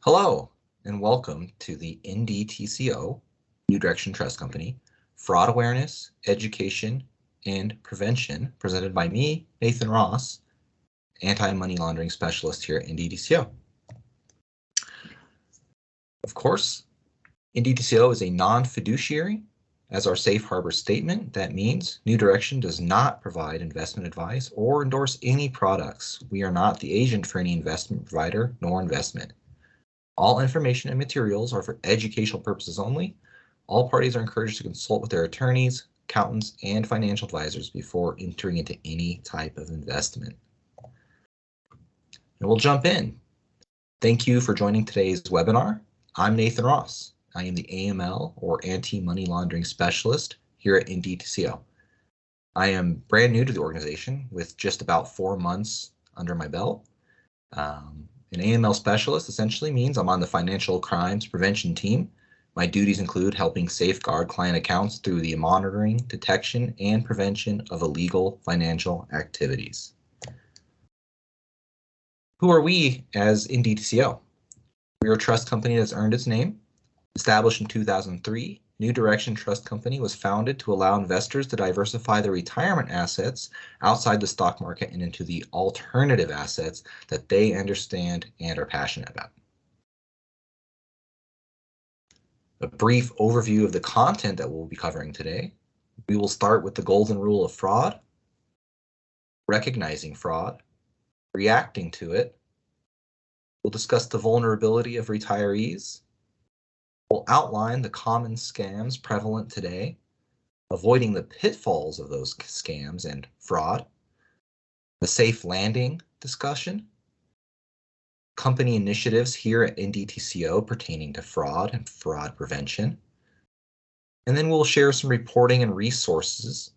Hello, and welcome to the NDTCO, New Direction Trust Company, Fraud Awareness, Education, and Prevention, presented by me, Nathan Ross, Anti-Money Laundering Specialist here at NDTCO. Of course, NDTCO is a non-fiduciary. As our safe harbor statement, that means New Direction does not provide investment advice or endorse any products. We are not the agent for any investment provider nor investment. All information and materials are for educational purposes only. All parties are encouraged to consult with their attorneys, accountants, and financial advisors before entering into any type of investment. And we'll jump in. Thank you for joining today's webinar. I'm Nathan Ross. I am the AML or Anti-Money Laundering Specialist here at NDTCO. I am brand new to the organization with just about 4 months under my belt. An AML specialist essentially means I'm on the financial crimes prevention team. My duties include helping safeguard client accounts through the monitoring, detection, and prevention of illegal financial activities. Who are we as NDTCO? We are a trust company that's earned its name. Established in 2003, New Direction Trust Company was founded to allow investors to diversify their retirement assets outside the stock market and into the alternative assets that they understand and are passionate about. A brief overview of the content that we'll be covering today. We will start with the golden rule of fraud, recognizing fraud, reacting to it. We'll discuss the vulnerability of retirees. We'll outline the common scams prevalent today, avoiding the pitfalls of those scams and fraud, the safe landing discussion, company initiatives here at NDTCO pertaining to fraud and fraud prevention, and then we'll share some reporting and resources,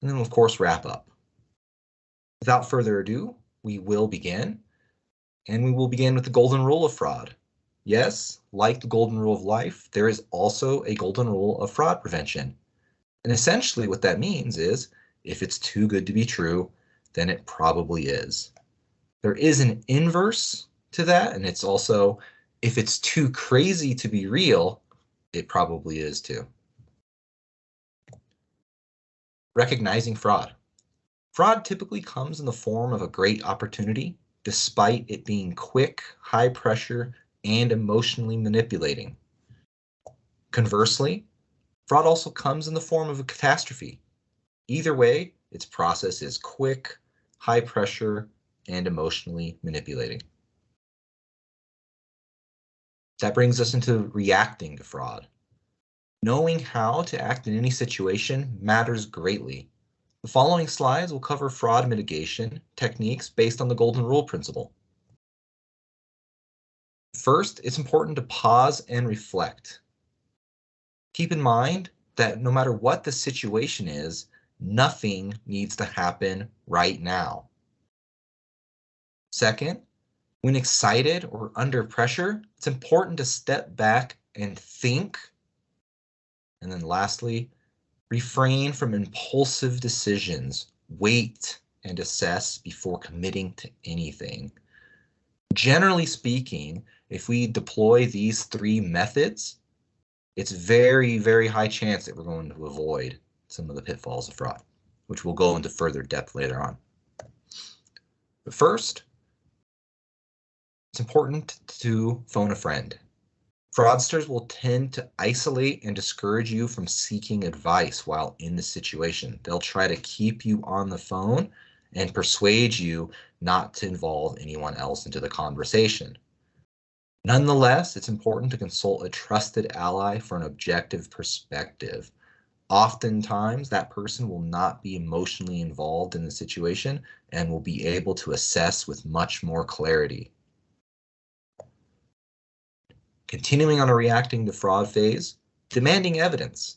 and then we'll of course wrap up. Without further ado, we will begin, and we will begin with the golden rule of fraud. Yes, like the golden rule of life, there is also a golden rule of fraud prevention. And essentially what that means is, if it's too good to be true, then it probably is. There is an inverse to that, and it's also, if it's too crazy to be real, it probably is too. Recognizing fraud. Fraud typically comes in the form of a great opportunity, despite it being quick, high pressure, and emotionally manipulating. Conversely, fraud also comes in the form of a catastrophe. Either way, its process is quick, high pressure, and emotionally manipulating. That brings us into reacting to fraud. Knowing how to act in any situation matters greatly. The following slides will cover fraud mitigation techniques based on the golden rule principle. First, it's important to pause and reflect. Keep in mind that no matter what the situation is, nothing needs to happen right now. Second, when excited or under pressure, it's important to step back and think. And then lastly, refrain from impulsive decisions. Wait and assess before committing to anything. Generally speaking, if we deploy these 3 methods, it's very, very high chance that we're going to avoid some of the pitfalls of fraud, which we'll go into further depth later on. But first, it's important to phone a friend. Fraudsters will tend to isolate and discourage you from seeking advice while in the situation. They'll try to keep you on the phone and persuade you not to involve anyone else into the conversation. Nonetheless, it's important to consult a trusted ally for an objective perspective. Oftentimes, that person will not be emotionally involved in the situation and will be able to assess with much more clarity. Continuing on a reacting to fraud phase, demanding evidence.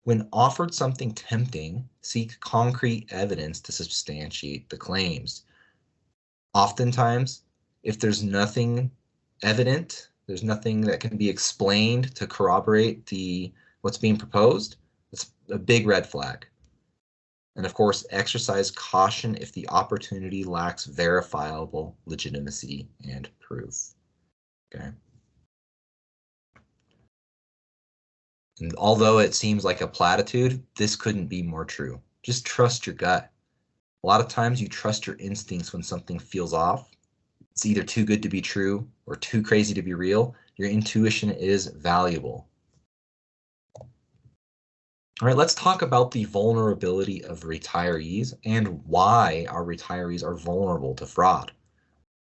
When offered something tempting, seek concrete evidence to substantiate the claims. Oftentimes, if there's nothing evident, there's nothing that can be explained to corroborate what's being proposed, it's a big red flag. And of course, exercise caution if the opportunity lacks verifiable legitimacy and proof. Okay. And although it seems like a platitude, this couldn't be more true. Just trust your gut. A lot of times you trust your instincts when something feels off. It's either too good to be true or too crazy to be real. Your intuition is valuable. All right, let's talk about the vulnerability of retirees and why our retirees are vulnerable to fraud.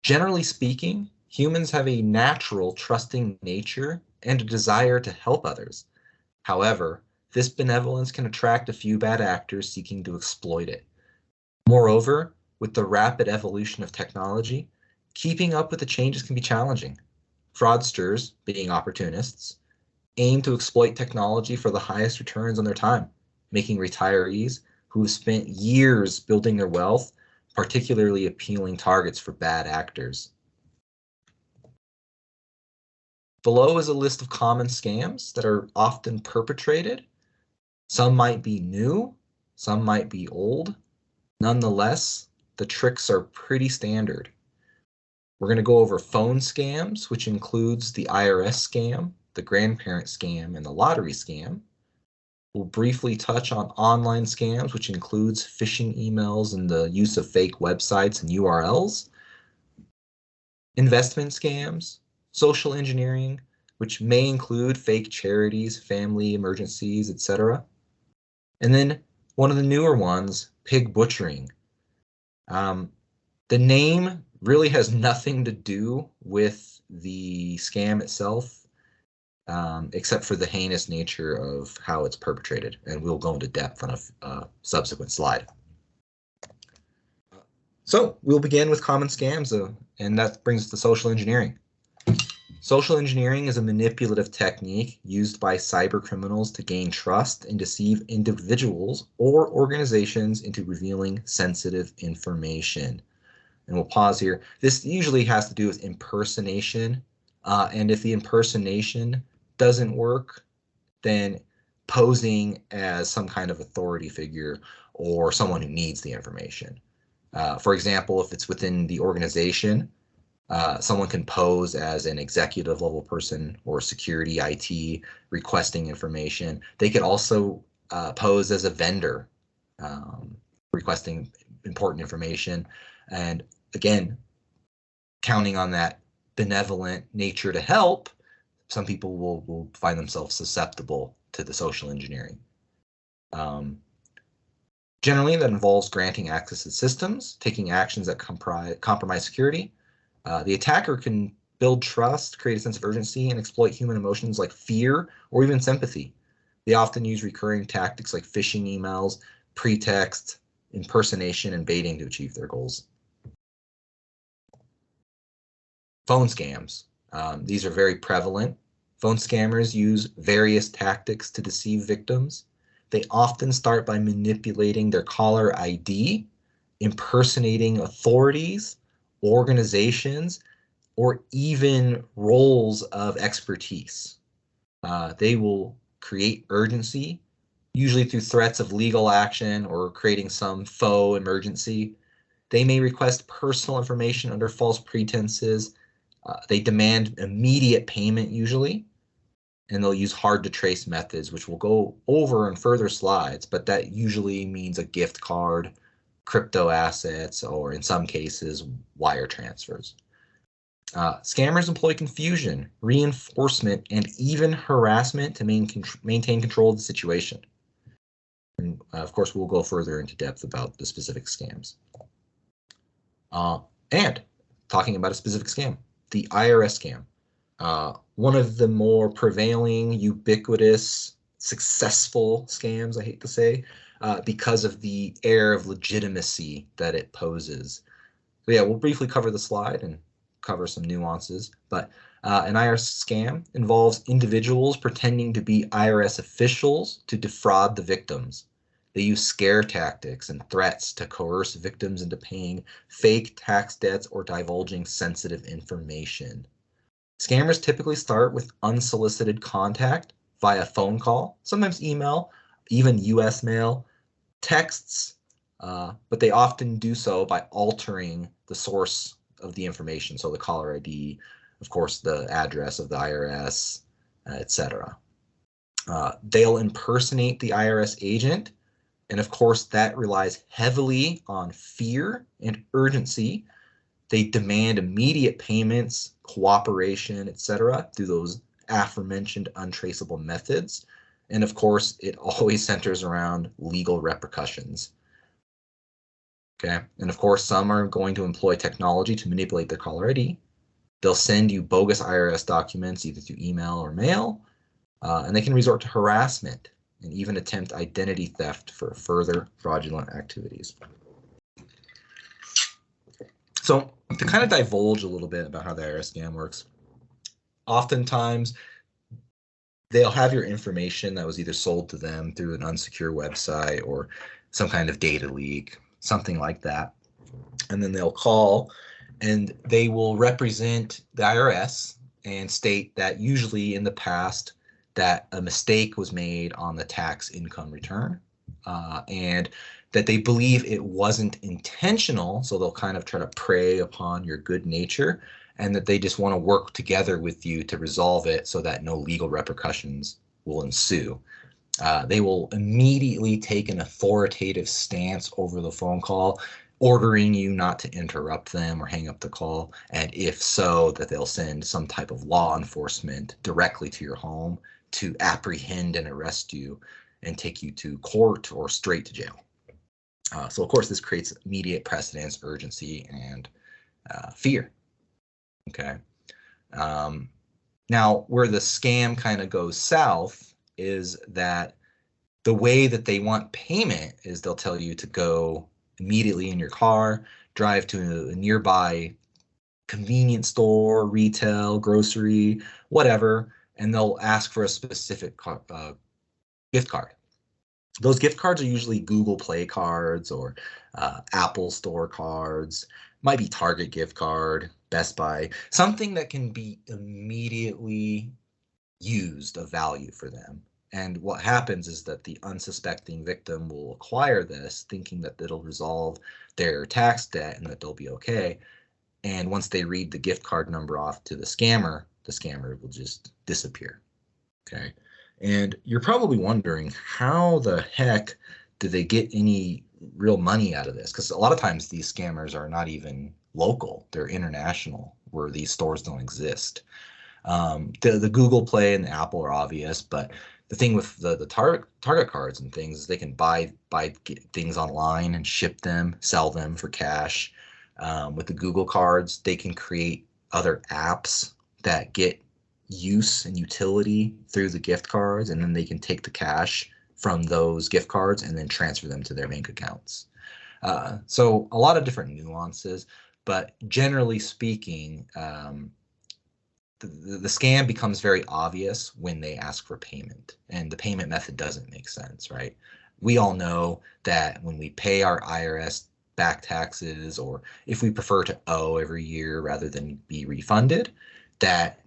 Generally speaking, humans have a natural trusting nature and a desire to help others. However, this benevolence can attract a few bad actors seeking to exploit it. Moreover, with the rapid evolution of technology, keeping up with the changes can be challenging. Fraudsters, being opportunists, aim to exploit technology for the highest returns on their time, making retirees who have spent years building their wealth particularly appealing targets for bad actors. Below is a list of common scams that are often perpetrated. Some might be new, some might be old. Nonetheless, the tricks are pretty standard. We're going to go over phone scams, which includes the IRS scam, the grandparent scam, and the lottery scam. We'll briefly touch on online scams, which includes phishing emails and the use of fake websites and URLs. Investment scams, social engineering, which may include fake charities, family emergencies, etc. And then one of the newer ones, pig butchering. The name really has nothing to do with the scam itself, except for the heinous nature of how it's perpetrated, and we'll go into depth on a subsequent slide. So we'll begin with common scams, and that brings us to social engineering. Social engineering is a manipulative technique used by cyber criminals to gain trust and deceive individuals or organizations into revealing sensitive information. And we'll pause here. This usually has to do with impersonation, and if the impersonation doesn't work, then posing as some kind of authority figure or someone who needs the information. For example, if it's within the organization, someone can pose as an executive level person or security IT requesting information. They could also pose as a vendor requesting important information. And again, counting on that benevolent nature to help, some people will find themselves susceptible to the social engineering. Generally, that involves granting access to systems, taking actions that compromise security. The attacker can build trust, create a sense of urgency, and exploit human emotions like fear or even sympathy. They often use recurring tactics like phishing emails, pretext, impersonation, and baiting to achieve their goals. Phone scams. These are very prevalent. Phone scammers use various tactics to deceive victims. They often start by manipulating their caller ID, impersonating authorities, organizations, or even roles of expertise. They will create urgency, usually through threats of legal action or creating some faux emergency. They may request personal information under false pretenses. They demand immediate payment usually, and they'll use hard to trace methods, which we'll go over in further slides, but that usually means a gift card, crypto assets, or in some cases, wire transfers. Scammers employ confusion, reinforcement, and even harassment to maintain control of the situation. And of course, we'll go further into depth about the specific scams. And talking about a specific scam, the IRS scam. One of the more prevailing, ubiquitous, successful scams, I hate to say, because of the air of legitimacy that it poses. So yeah, we'll briefly cover the slide and cover some nuances, but an IRS scam involves individuals pretending to be IRS officials to defraud the victims. They use scare tactics and threats to coerce victims into paying fake tax debts or divulging sensitive information. Scammers typically start with unsolicited contact via phone call, sometimes email, even US mail, texts, but they often do so by altering the source of the information, so the caller ID, of course, the address of the IRS, etc. They'll impersonate the IRS agent, and of course that relies heavily on fear and urgency. They demand immediate payments, cooperation, etc., through those aforementioned untraceable methods. And of course, it always centers around legal repercussions. Okay, and of course, some are going to employ technology to manipulate their caller ID. They'll send you bogus IRS documents either through email or mail, and they can resort to harassment and even attempt identity theft for further fraudulent activities. So to kind of divulge a little bit about how the IRS scam works, oftentimes they'll have your information that was either sold to them through an unsecure website or some kind of data leak, something like that. And then they'll call and they will represent the IRS and state that usually in the past that a mistake was made on the tax income return, and that they believe it wasn't intentional, so they'll kind of try to prey upon your good nature, and that they just want to work together with you to resolve it so that no legal repercussions will ensue. They will immediately take an authoritative stance over the phone call, ordering you not to interrupt them or hang up the call, and if so, that they'll send some type of law enforcement directly to your home to apprehend and arrest you and take you to court or straight to jail. So of course, this creates immediate precedence, urgency, and fear. Okay. Now, where the scam kind of goes south is that the way that they want payment is they'll tell you to go immediately in your car, drive to a nearby convenience store, retail, grocery, whatever, and they'll ask for a specific gift card. Those gift cards are usually Google Play cards or Apple Store cards, might be Target gift card, Best Buy, something that can be immediately used of value for them. And what happens is that the unsuspecting victim will acquire this thinking that it'll resolve their tax debt and that they'll be okay. And once they read the gift card number off to the scammer will just disappear. Okay. And you're probably wondering, how the heck did they get any real money out of this? Because a lot of times these scammers are not even local, they're international, where these stores don't exist. The Google Play and the Apple are obvious, but the thing with the Target cards and things is they can buy things online and ship them, sell them for cash. With the Google cards, they can create other apps that get use and utility through the gift cards, and then they can take the cash from those gift cards and then transfer them to their bank accounts. So a lot of different nuances, but generally speaking, the scam becomes very obvious when they ask for payment, and the payment method doesn't make sense, right? We all know that when we pay our IRS back taxes, or if we prefer to owe every year rather than be refunded, that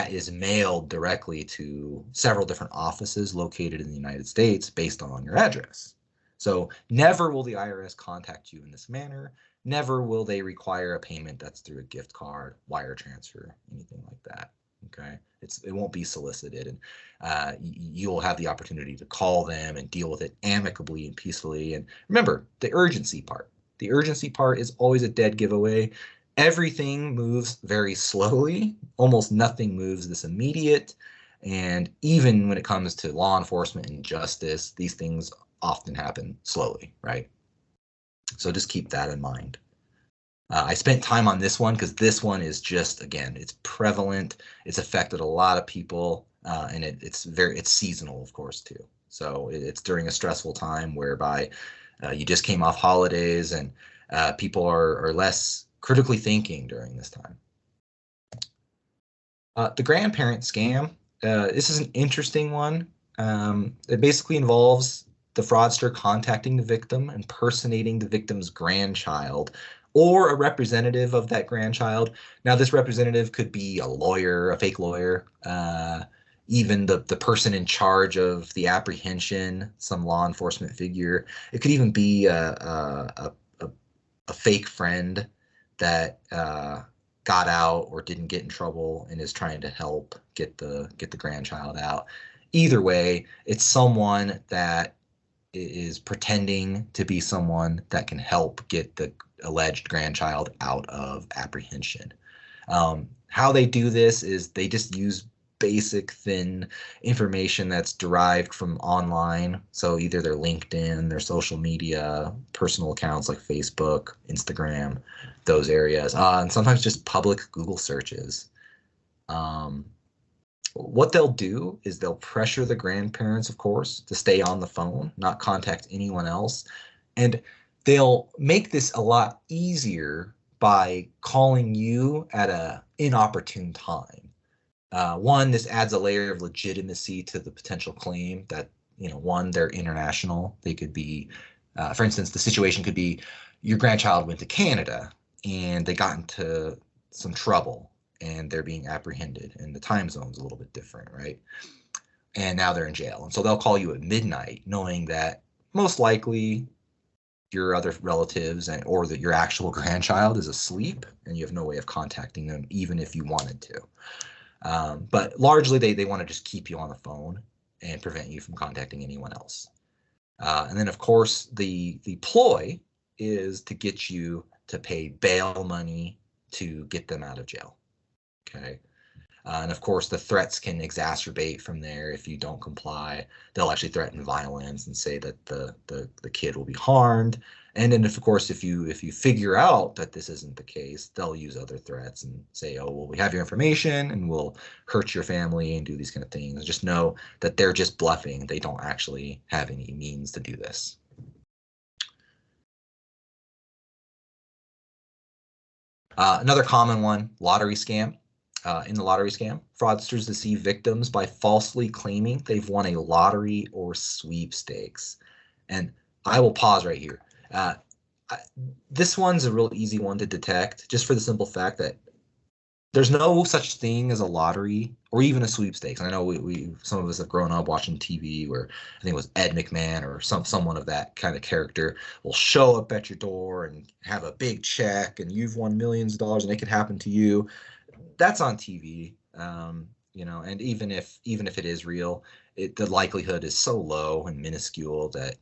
is mailed directly to several different offices located in the United States based on your address. So never will the IRS contact you in this manner. Never will they require a payment that's through a gift card, wire transfer, anything like that. Okay, it won't be solicited, and you'll have the opportunity to call them and deal with it amicably and peacefully. And remember, the urgency part. The urgency part is always a dead giveaway. Everything moves very slowly. Almost nothing moves this immediate. And even when it comes to law enforcement and justice, these things often happen slowly, right? So just keep that in mind. I spent time on this one because this one is just, again, it's prevalent. It's affected a lot of people, and it's seasonal, of course, too. So it's during a stressful time whereby you just came off holidays, and people are less critically thinking during this time. The grandparent scam. This is an interesting one. It basically involves the fraudster contacting the victim, impersonating the victim's grandchild or a representative of that grandchild. Now, this representative could be a lawyer, a fake lawyer, even the person in charge of the apprehension, some law enforcement figure. It could even be a fake friend that got out or didn't get in trouble and is trying to help get the grandchild out. either way, it's someone that is pretending to be someone that can help get the alleged grandchild out of apprehension. How they do this is they just use basic, thin information that's derived from online. So either their LinkedIn, their social media, personal accounts like Facebook, Instagram, those areas, and sometimes just public Google searches. What they'll do is they'll pressure the grandparents, of course, to stay on the phone, not contact anyone else. And they'll make this a lot easier by calling you at an inopportune time. One, this adds a layer of legitimacy to the potential claim that, one, they're international. They could be, for instance, the situation could be your grandchild went to Canada and they got into some trouble and they're being apprehended, and the time zone's a little bit different, right? And now they're in jail. And so they'll call you at midnight, knowing that most likely your other relatives or that your actual grandchild is asleep and you have no way of contacting them, even if you wanted to. But largely, they want to just keep you on the phone and prevent you from contacting anyone else. And then, of course, the ploy is to get you to pay bail money to get them out of jail. Okay. And of course, the threats can exacerbate from there if you don't comply. They'll actually threaten violence and say that the kid will be harmed. And then, of course, if you figure out that this isn't the case, they'll use other threats and say, oh, well, we have your information and we'll hurt your family and do these kind of things. Just know that they're just bluffing. They don't actually have any means to do this. Another common one, lottery scam. In the lottery scam, fraudsters deceive victims by falsely claiming they've won a lottery or sweepstakes. And I will pause right here. This one's a real easy one to detect, just for the simple fact that there's no such thing as a lottery or even a sweepstakes. I know we some of us have grown up watching TV where I think it was Ed McMahon or someone of that kind of character will show up at your door and have a big check and you've won millions of dollars and it could happen to you. That's on TV, and even if it is real, the likelihood is so low and minuscule that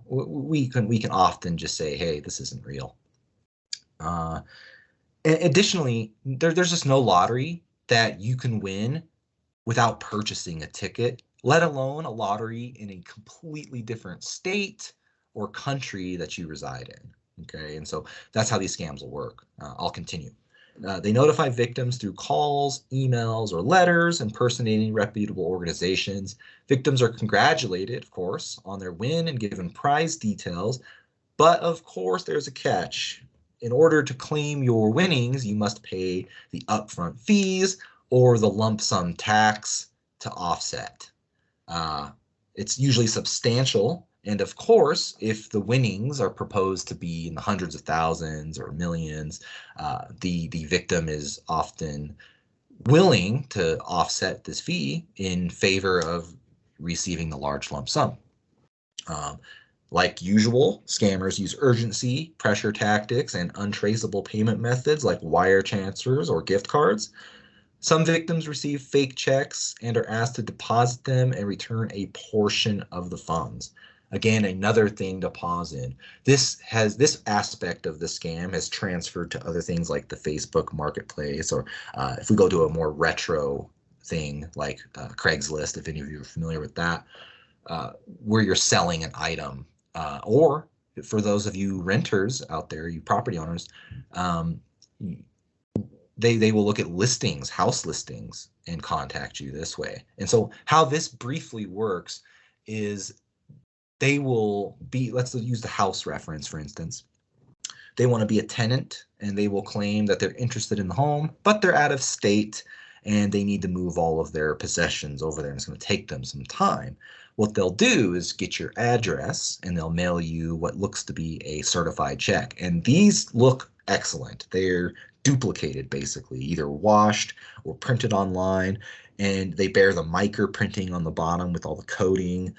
we can often just say, hey, this isn't real. Additionally, there's just no lottery that you can win without purchasing a ticket, let alone a lottery in a completely different state or country that you reside in. Okay, and so that's how these scams will work. I'll continue. They notify victims through calls, emails, or letters impersonating reputable organizations. Victims are congratulated, of course, on their win and given prize details. But of course, there's a catch. In order to claim your winnings, you must pay the upfront fees or the lump sum tax to offset. It's usually substantial. And of course, if the winnings are proposed to be in the hundreds of thousands or millions, the victim is often willing to offset this fee in favor of receiving the large lump sum. Like usual, scammers use urgency, pressure tactics, and untraceable payment methods like wire transfers or gift cards. Some victims receive fake checks and are asked to deposit them and return a portion of the funds. Again, another thing to pause in. This aspect of the scam has transferred to other things like the Facebook marketplace, or if we go to a more retro thing like Craigslist, if any of you are familiar with that, where you're selling an item, or for those of you renters out there, you property owners, they will look at listings, house listings, and contact you this way. And so how this briefly works is they will be, let's use the house reference, for instance. They want to be a tenant and they will claim that they're interested in the home, but they're out of state and they need to move all of their possessions over there and it's going to take them some time. What they'll do is get your address and they'll mail you what looks to be a certified check. And these look excellent. They're duplicated, basically, either washed or printed online, and they bear the micro printing on the bottom with all the coding.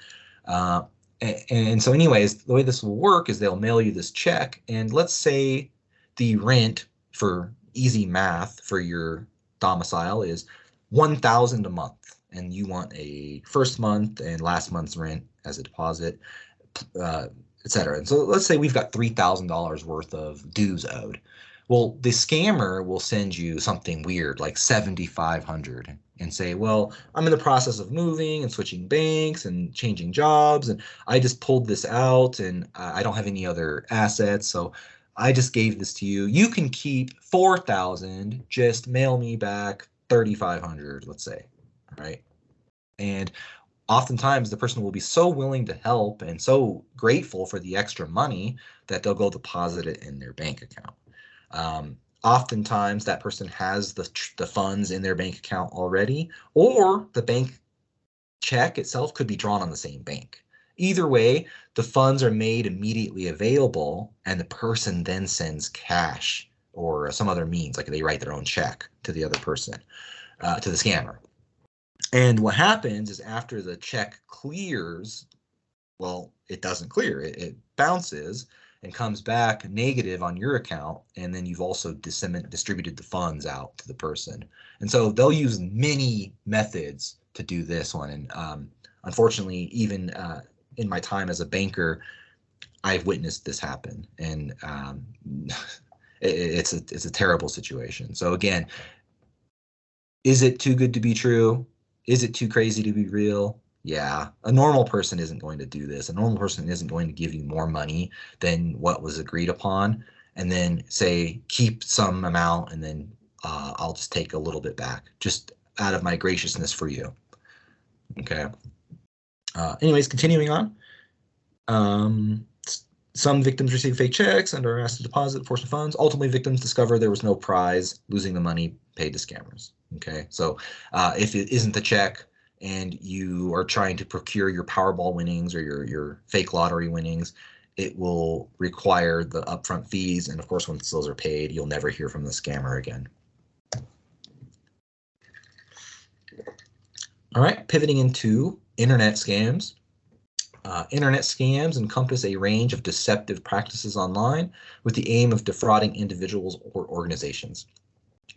And so anyways, the way this will work is they'll mail you this check, and let's say the rent, for easy math, for your domicile is $1,000 a month. and you want a first month and last month's rent as a deposit, etc. And so let's say we've got $3,000 worth of dues owed. Well, the scammer will send you something weird like 7,500 and say, well, I'm in the process of moving and switching banks and changing jobs, and I just pulled this out and I don't have any other assets, so I just gave this to you. You can keep 4,000, just mail me back 3,500, let's say, right? And oftentimes the person will be so willing to help and so grateful for the extra money that they'll go deposit it in their bank account. Oftentimes that person has the funds in their bank account already, or the bank check itself could be drawn on the same bank. Either way, the funds are made immediately available, and the person then sends cash or some other means, like they write their own check to the other person, to the scammer. And what happens is after the check clears, well, it doesn't clear. It bounces and comes back negative on your account, and then you've also distributed the funds out to the person. And so they'll use many methods to do this one. And unfortunately, even in my time as a banker, I've witnessed this happen, and it's a terrible situation. So again, is it too good to be true? Is it too crazy to be real? Yeah, a normal person isn't going to do this. A normal person isn't going to give you more money than what was agreed upon and then say, keep some amount and then I'll just take a little bit back, just out of my graciousness for you. Okay. Anyways, continuing on. Some victims receive fake checks and are asked to deposit a portion of funds. Ultimately, victims discover there was no prize, losing the money paid to scammers. Okay, so if it isn't the check and you are trying to procure your Powerball winnings or your fake lottery winnings, it will require the upfront fees. And of course, once those are paid, you'll never hear from the scammer again. All right, pivoting into internet scams. Internet scams encompass a range of deceptive practices online with the aim of defrauding individuals or organizations.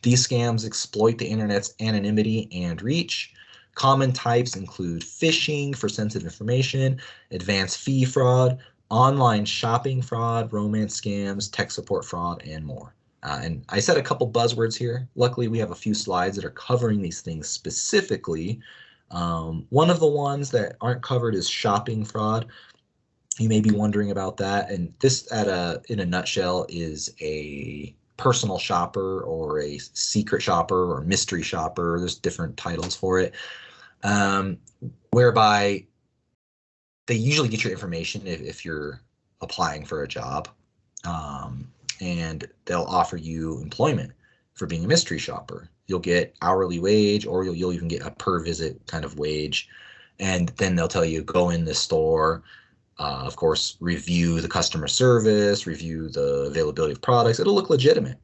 These scams exploit the internet's anonymity and reach. Common types include phishing for sensitive information, advanced fee fraud, online shopping fraud, romance scams, tech support fraud, and more. And I said a couple buzzwords here. Luckily, we have a few slides that are covering these things specifically. One of the ones that aren't covered is shopping fraud. You may be wondering about that, and this in a nutshell is a personal shopper or a secret shopper or mystery shopper. There's different titles for it, whereby they usually get your information if you're applying for a job, and they'll offer you employment for being a mystery shopper. You'll get hourly wage, or you'll even get a per visit kind of wage. And then they'll tell you, go in the store, of course, review the customer service, review the availability of products. It'll look legitimate.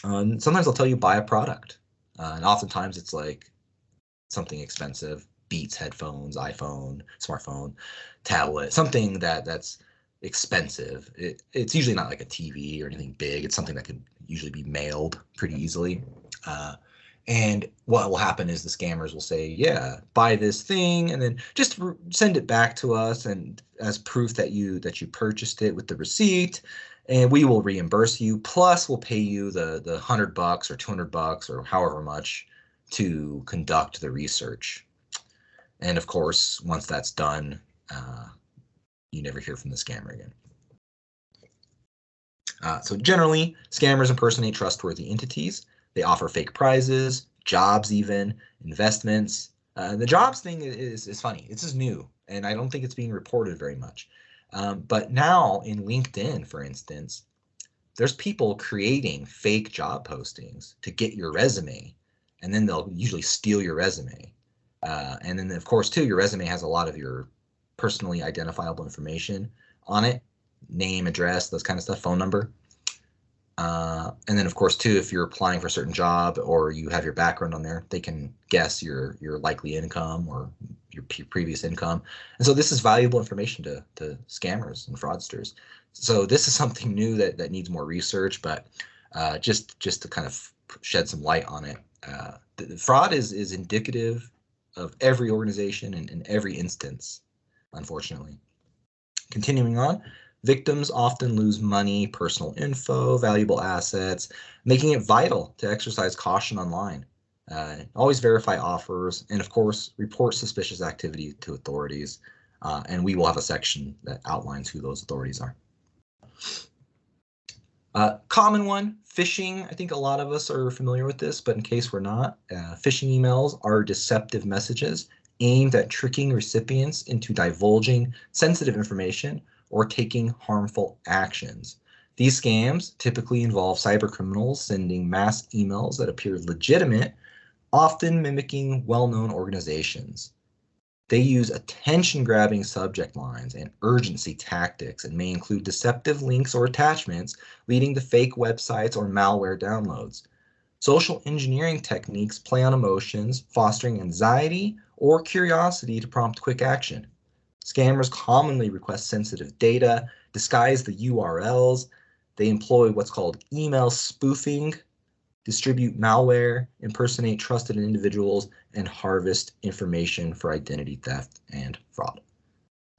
And sometimes they'll tell you buy a product. And oftentimes it's like something expensive, Beats headphones, iPhone, smartphone, tablet, something that's expensive. It's usually not like a TV or anything big. It's something that could usually be mailed pretty easily. And what will happen is the scammers will say, yeah, buy this thing and then just send it back to us and as proof that you purchased it with the receipt, and we will reimburse you. Plus we'll pay you the $100 or $200 or however much to conduct the research. And of course, once that's done, you never hear from the scammer again. So generally, scammers impersonate trustworthy entities. They offer fake prizes, jobs even, investments. The jobs thing is funny. This is new, and I don't think it's being reported very much. But now in LinkedIn, for instance, there's people creating fake job postings to get your resume, and then they'll usually steal your resume. And then, of course, too, your resume has a lot of your personally identifiable information on it, name, address, those kind of stuff, phone number. And then, of course, too, if you're applying for a certain job or you have your background on there, they can guess your likely income or your previous income. And so this is valuable information to scammers and fraudsters. So this is something new that needs more research, but just to kind of shed some light on it. The fraud is indicative of every organization and in every instance, unfortunately. Continuing on, victims often lose money, personal info, valuable assets, making it vital to exercise caution online. Always verify offers, and of course, report suspicious activity to authorities. And we will have a section that outlines who those authorities are. Common one, phishing. I think a lot of us are familiar with this, but in case we're not, phishing emails are deceptive messages aimed at tricking recipients into divulging sensitive information or taking harmful actions. These scams typically involve cybercriminals sending mass emails that appear legitimate, often mimicking well-known organizations. They use attention-grabbing subject lines and urgency tactics and may include deceptive links or attachments, leading to fake websites or malware downloads. Social engineering techniques play on emotions, fostering anxiety or curiosity to prompt quick action. Scammers commonly request sensitive data, disguise the URLs. They employ what's called email spoofing, distribute malware, impersonate trusted individuals, and harvest information for identity theft and fraud.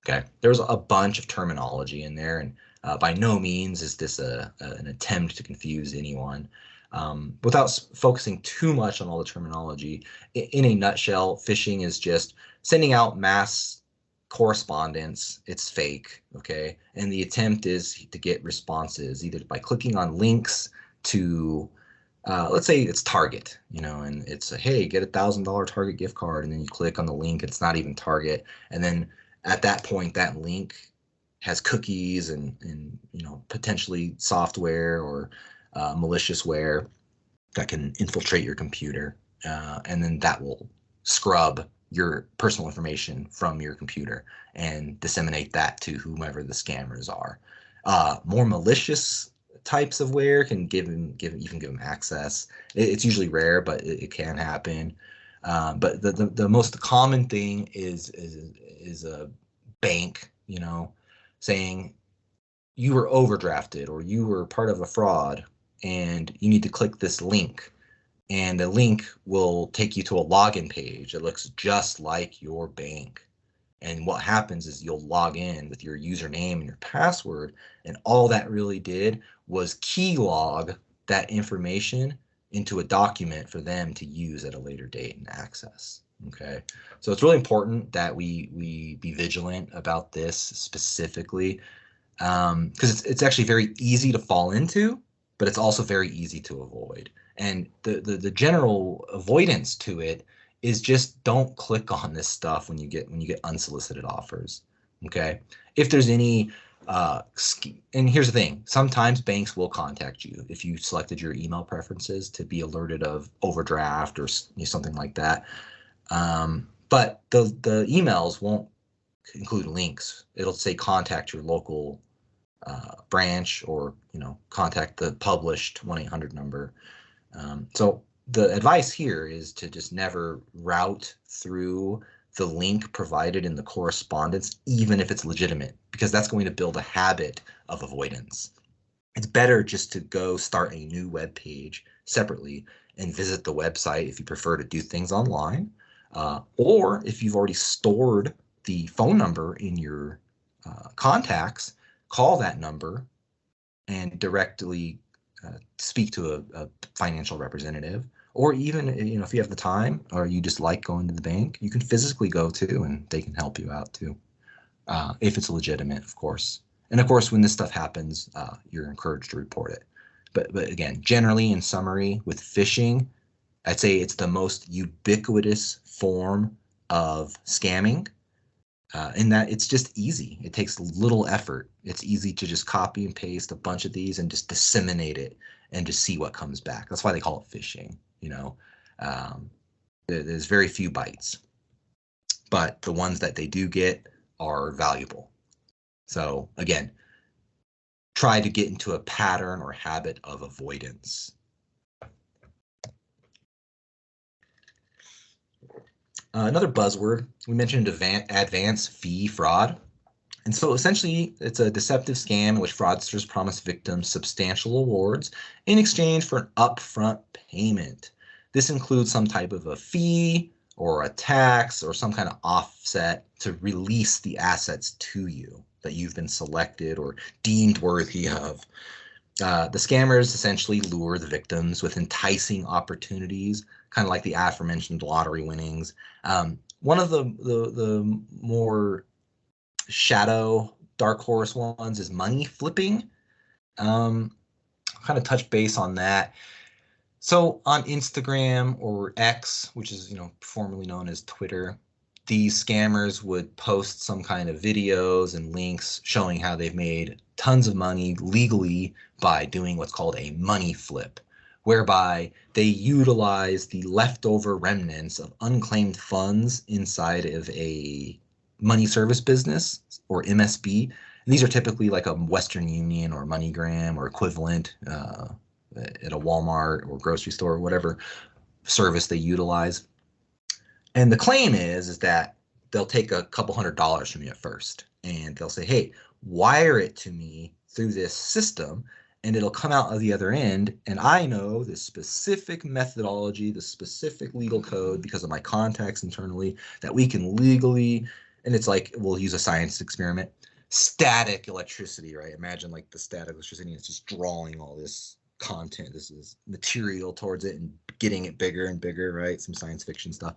Okay, there's a bunch of terminology in there, and by no means is this an attempt to confuse anyone. Without focusing too much on all the terminology, in a nutshell, phishing is just sending out mass correspondence. It's fake, okay? And the attempt is to get responses either by clicking on links to let's say it's Target, and it's hey, get $1,000 Target gift card, and then you click on the link. It's not even Target, and then at that point, that link has cookies and potentially software or maliciousware that can infiltrate your computer, and then that will scrub your personal information from your computer and disseminate that to whomever the scammers are. More malicious types of ware can give them access. It's usually rare, but it can happen. But the most common thing is a bank, saying you were overdrafted or you were part of a fraud and you need to click this link, and the link will take you to a login page that looks just like your bank. And what happens is you'll log in with your username and your password, and all that really did was key log that information into a document for them to use at a later date and access. Okay, so it's really important that we be vigilant about this specifically, because it's actually very easy to fall into, but it's also very easy to avoid. And the general avoidance to it is just don't click on this stuff when you get unsolicited offers. Okay, if there's any and here's the thing, sometimes banks will contact you if you selected your email preferences to be alerted of overdraft or something like that, but the emails won't include links. It'll say contact your local branch, or contact the published 1-800 number. So the advice here is to just never route through the link provided in the correspondence, even if it's legitimate, because that's going to build a habit of avoidance. It's better just to go start a new web page separately and visit the website if you prefer to do things online, or if you've already stored the phone number in your contacts, call that number and directly speak to a financial representative. Or even, if you have the time or you just like going to the bank, you can physically go too, and they can help you out too, if it's legitimate, of course. And of course, when this stuff happens, you're encouraged to report it. But again, generally, in summary, with phishing, I'd say it's the most ubiquitous form of scamming, in that it's just easy. It takes little effort. It's easy to just copy and paste a bunch of these and just disseminate it and just see what comes back. That's why they call it phishing. There's very few bites, but the ones that they do get are valuable. So again, try to get into a pattern or habit of avoidance. Another buzzword, we mentioned advance fee fraud. And so essentially, it's a deceptive scam in which fraudsters promise victims substantial rewards in exchange for an upfront payment. This includes some type of a fee or a tax or some kind of offset to release the assets to you that you've been selected or deemed worthy of. The scammers essentially lure the victims with enticing opportunities, kind of like the aforementioned lottery winnings. One of the more shadow dark horse ones is money flipping. Kind of touch base on that. So on Instagram or X, which is formerly known as Twitter, these scammers would post some kind of videos and links showing how they've made tons of money legally by doing what's called a money flip, whereby they utilize the leftover remnants of unclaimed funds inside of a money service business or MSB. And these are typically like a Western Union or MoneyGram or equivalent at a Walmart or grocery store or whatever service they utilize. And the claim is that they'll take a couple $100s from you at first, and they'll say, hey, wire it to me through this system, and it'll come out of the other end, and I know the specific methodology, the specific legal code, because of my contacts internally, that we can legally, and it's like, we'll use a science experiment, static electricity, right? Imagine like the static electricity, it's just drawing all this content, this is material towards it and getting it bigger and bigger, right? Some science fiction stuff.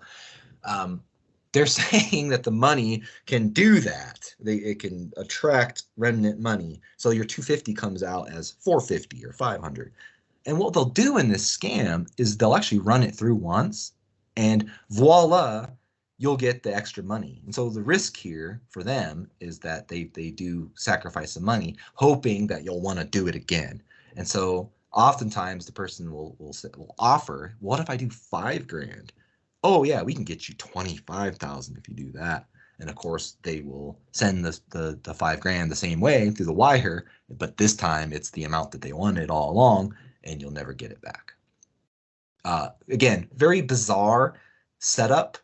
They're saying that the money can do that. It can attract remnant money. So your 250 comes out as 450 or 500. And what they'll do in this scam is they'll actually run it through once, and voila, you'll get the extra money. And so the risk here for them is that they do sacrifice some money, hoping that you'll want to do it again. And so oftentimes the person will offer, what if I do $5,000? Oh yeah, we can get you 25,000 if you do that. And of course they will send the $5,000 the same way through the wire, but this time it's the amount that they wanted all along, and you'll never get it back. Again, very bizarre setup,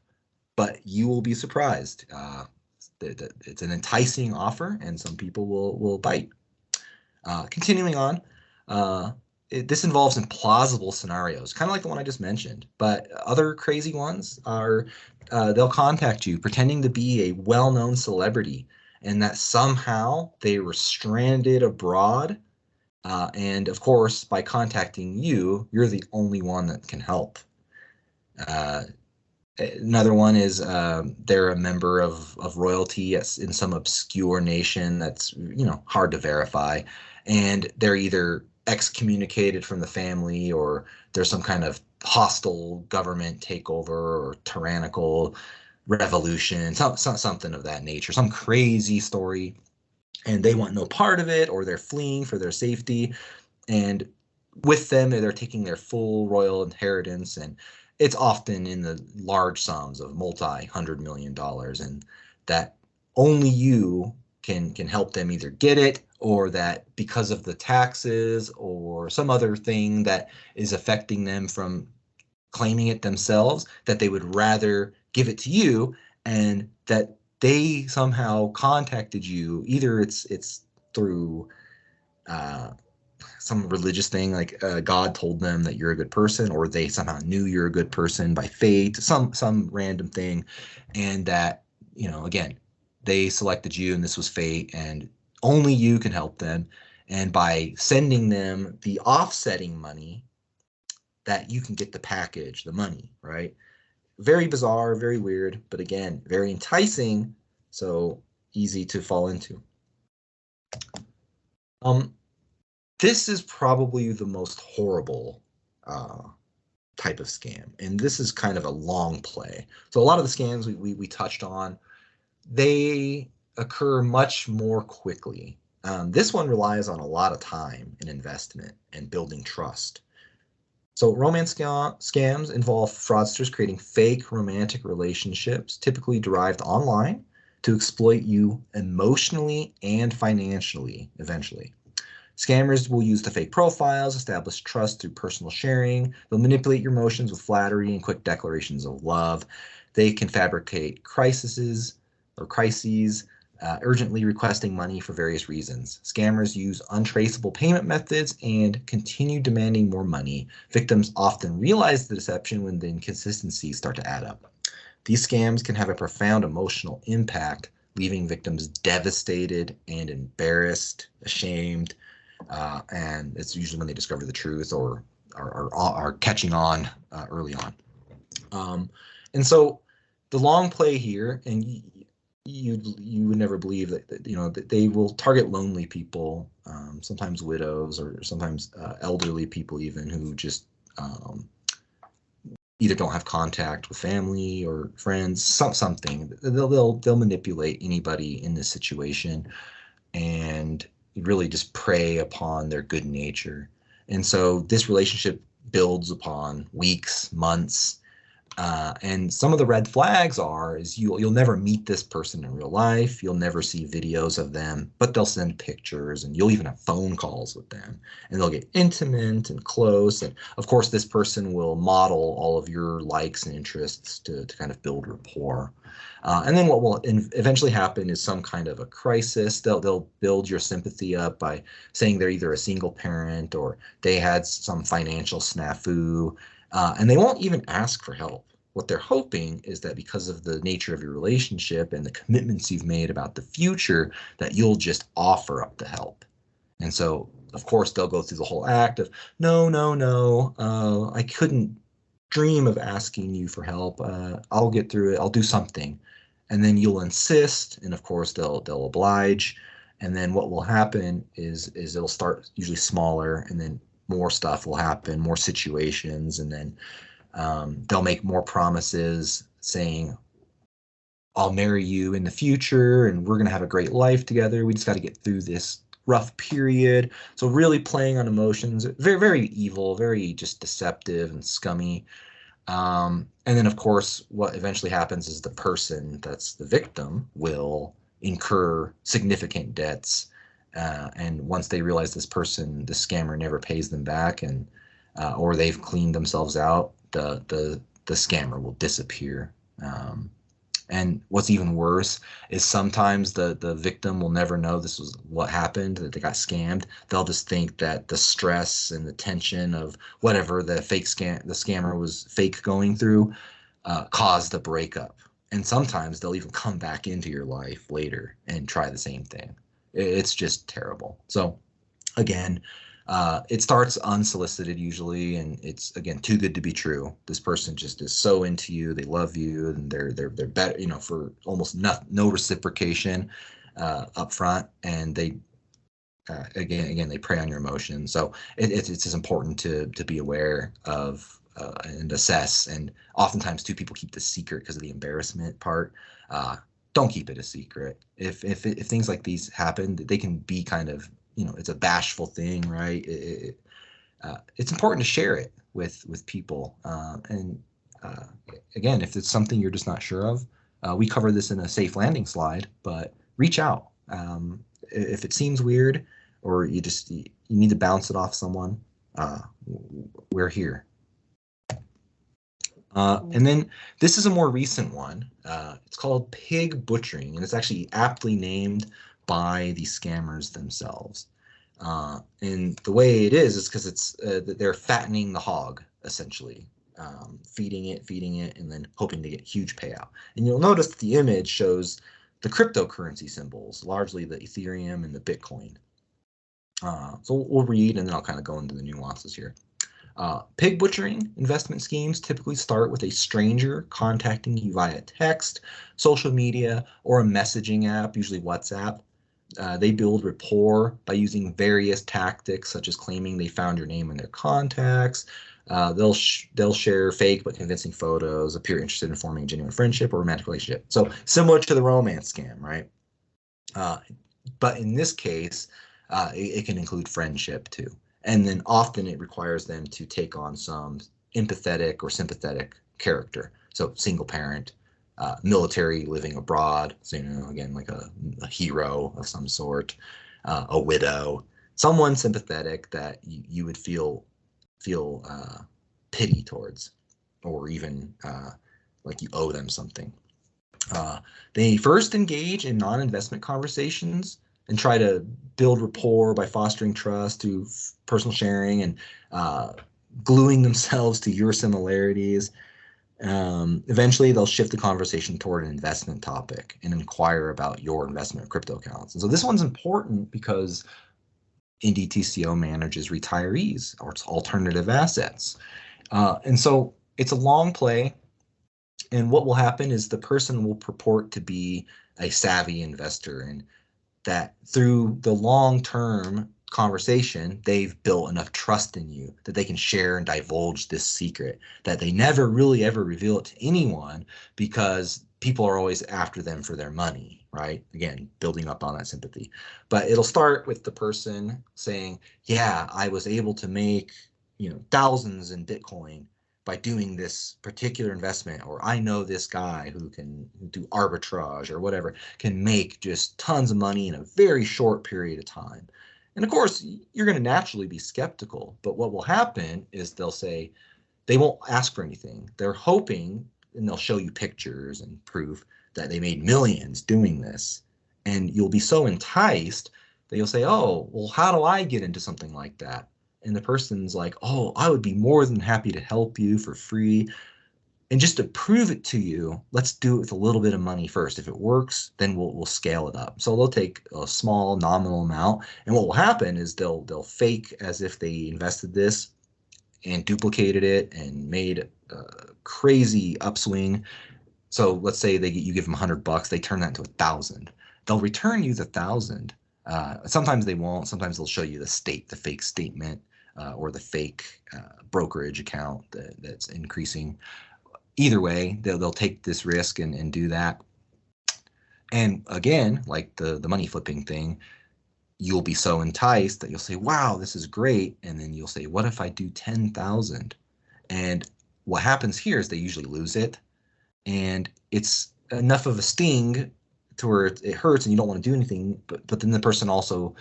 but you will be surprised. It's an enticing offer, and some people will bite. Continuing on, this involves implausible scenarios, kind of like the one I just mentioned, but other crazy ones are they'll contact you pretending to be a well-known celebrity, and that somehow they were stranded abroad. And of course, by contacting you, you're the only one that can help. Another one is they're a member of royalty in some obscure nation that's hard to verify, and they're either excommunicated from the family, or there's some kind of hostile government takeover or tyrannical revolution, something of that nature, some crazy story, and they want no part of it, or they're fleeing for their safety, and with them they're taking their full royal inheritance, and it's often in the large sums of multi-$100 million, and that only you can help them either get it, or that because of the taxes or some other thing that is affecting them from claiming it themselves, that they would rather give it to you, and that they somehow contacted you. Either it's through some religious thing, like God told them that you're a good person, or they somehow knew you're a good person by fate, some random thing, and that again, they selected you and this was fate, and only you can help them. And by sending them the offsetting money, that you can get the package, the money, right? Very bizarre, very weird, but again, very enticing, so easy to fall into. This is probably the most horrible type of scam, and this is kind of a long play. So a lot of the scams we touched on, they occur much more quickly. This one relies on a lot of time and investment and building trust. So romance scams involve fraudsters creating fake romantic relationships, typically derived online, to exploit you emotionally and financially eventually. Scammers will use the fake profiles, establish trust through personal sharing. They'll manipulate your emotions with flattery and quick declarations of love. They can fabricate crises, urgently requesting money for various reasons. Scammers use untraceable payment methods and continue demanding more money. Victims often realize the deception when the inconsistencies start to add up. These scams can have a profound emotional impact, leaving victims devastated and embarrassed, ashamed, and it's usually when they discover the truth or are catching on early on. And so the long play here, and you would never believe that they will target lonely people, sometimes widows or sometimes elderly people even who just either don't have contact with family or friends, something. They'll manipulate anybody in this situation and really just prey upon their good nature. And so this relationship builds upon weeks, months, and some of the red flags is you'll never meet this person in real life. You'll never see videos of them, but they'll send pictures, and you'll even have phone calls with them, and they'll get intimate and close. And of course, this person will model all of your likes and interests to kind of build rapport. And then what will eventually happen is some kind of a crisis. They'll build your sympathy up by saying they're either a single parent or they had some financial snafu. And they won't even ask for help. What they're hoping is that because of the nature of your relationship and the commitments you've made about the future, that you'll just offer up the help. And so, of course, they'll go through the whole act of, no, I couldn't dream of asking you for help. I'll get through it. I'll do something. And then you'll insist, and of course, they'll oblige. And then what will happen is it'll start usually smaller, and then more stuff will happen, more situations, and then they'll make more promises saying, I'll marry you in the future and we're going to have a great life together. We just got to get through this rough period. So really playing on emotions, very, very evil, very just deceptive and scummy. And then, of course, what eventually happens is the person that's the victim will incur significant debts. And once they realize the scammer never pays them back, and or they've cleaned themselves out, the scammer will disappear. And what's even worse is sometimes the victim will never know this was what happened, that they got scammed. They'll just think that the stress and the tension of whatever the scammer was fake going through caused the breakup. And sometimes they'll even come back into your life later and try the same thing. It's just terrible. So again, it starts unsolicited usually, and it's again too good to be true. This person just is so into you, they love you, and they're better, for almost no reciprocation up front, and they again they prey on your emotions. So it's just important to be aware of and assess. And oftentimes too, people keep the secret because of the embarrassment part. Don't keep it a secret. If things like these happen, they can be kind of, it's a bashful thing, right? It's important to share it with people. And again, if it's something you're just not sure of, we cover this in a safe landing slide, but reach out. If it seems weird or you need to bounce it off someone, we're here. And then this is a more recent one. It's called pig butchering, and it's actually aptly named by the scammers themselves. And the way it is because it's they're fattening the hog, essentially, feeding it, and then hoping to get huge payout. And you'll notice that the image shows the cryptocurrency symbols, largely the Ethereum and the Bitcoin. So we'll read, and then I'll kind of go into the nuances here. Pig butchering investment schemes typically start with a stranger contacting you via text, social media, or a messaging app, usually WhatsApp. They build rapport by using various tactics, such as claiming they found your name in their contacts. They'll share fake but convincing photos, appear interested in forming a genuine friendship or romantic relationship. So similar to the romance scam, right? But in this case, it can include friendship too. And then often it requires them to take on some empathetic or sympathetic character. So single parent, military living abroad. So, again, like a hero of some sort, a widow, someone sympathetic that you would feel pity towards, or even like you owe them something. They first engage in non-investment conversations and try to build rapport by fostering trust through personal sharing and gluing themselves to your similarities. Eventually, they'll shift the conversation toward an investment topic and inquire about your investment crypto accounts. And so this one's important because NDTCO manages retirees or alternative assets. And so it's a long play. And what will happen is the person will purport to be a savvy investor, and that through the long-term conversation, they've built enough trust in you that they can share and divulge this secret, that they never really ever reveal it to anyone because people are always after them for their money, right? Again, building up on that sympathy. But it'll start with the person saying, yeah, I was able to make, thousands in Bitcoin by doing this particular investment, or I know this guy who can do arbitrage or whatever, can make just tons of money in a very short period of time. And of course, you're going to naturally be skeptical, but what will happen is they'll say, they won't ask for anything. They're hoping, and they'll show you pictures and proof that they made millions doing this. And you'll be so enticed that you'll say, oh, well, how do I get into something like that? And the person's like, oh, I would be more than happy to help you for free. And just to prove it to you, let's do it with a little bit of money first. If it works, then we'll scale it up. So they'll take a small nominal amount, and what will happen is they'll fake as if they invested this and duplicated it and made a crazy upswing. So let's say you give them $100, they turn that into 1,000. They'll return you the 1,000. Sometimes they won't. Sometimes they'll show you the fake statement, or the fake brokerage account that's increasing. Either way, they'll take this risk and do that. And again, like the money flipping thing, you'll be so enticed that you'll say, wow, this is great. And then you'll say, what if I do 10,000? And what happens here is they usually lose it. And it's enough of a sting to where it hurts and you don't want to do anything. But then the person also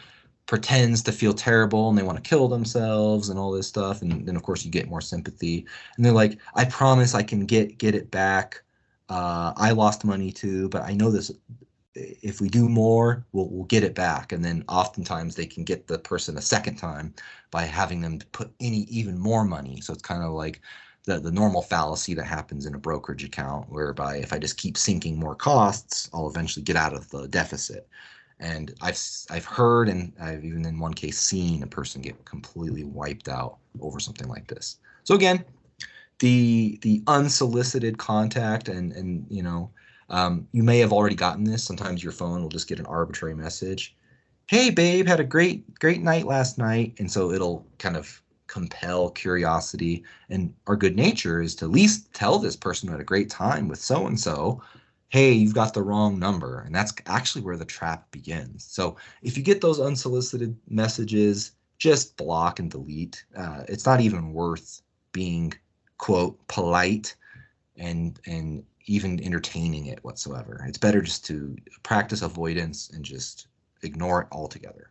pretends to feel terrible and they want to kill themselves and all this stuff. And then, of course, you get more sympathy. And they're like, I promise I can get it back. I lost money too, but I know this. If we do more, we'll get it back. And then oftentimes they can get the person a second time by having them put even more money. So it's kind of like the normal fallacy that happens in a brokerage account, whereby if I just keep sinking more costs, I'll eventually get out of the deficit. And I've heard, and I've even in one case seen a person get completely wiped out over something like this. So again, the unsolicited contact, and you may have already gotten this. Sometimes your phone will just get an arbitrary message. Hey, babe, had a great night last night. And so it'll kind of compel curiosity. And our good nature is to at least tell this person who had a great time with so-and-so, hey, you've got the wrong number. And that's actually where the trap begins. So if you get those unsolicited messages, just block and delete. It's not even worth being, quote, polite and even entertaining it whatsoever. It's better just to practice avoidance and just ignore it altogether.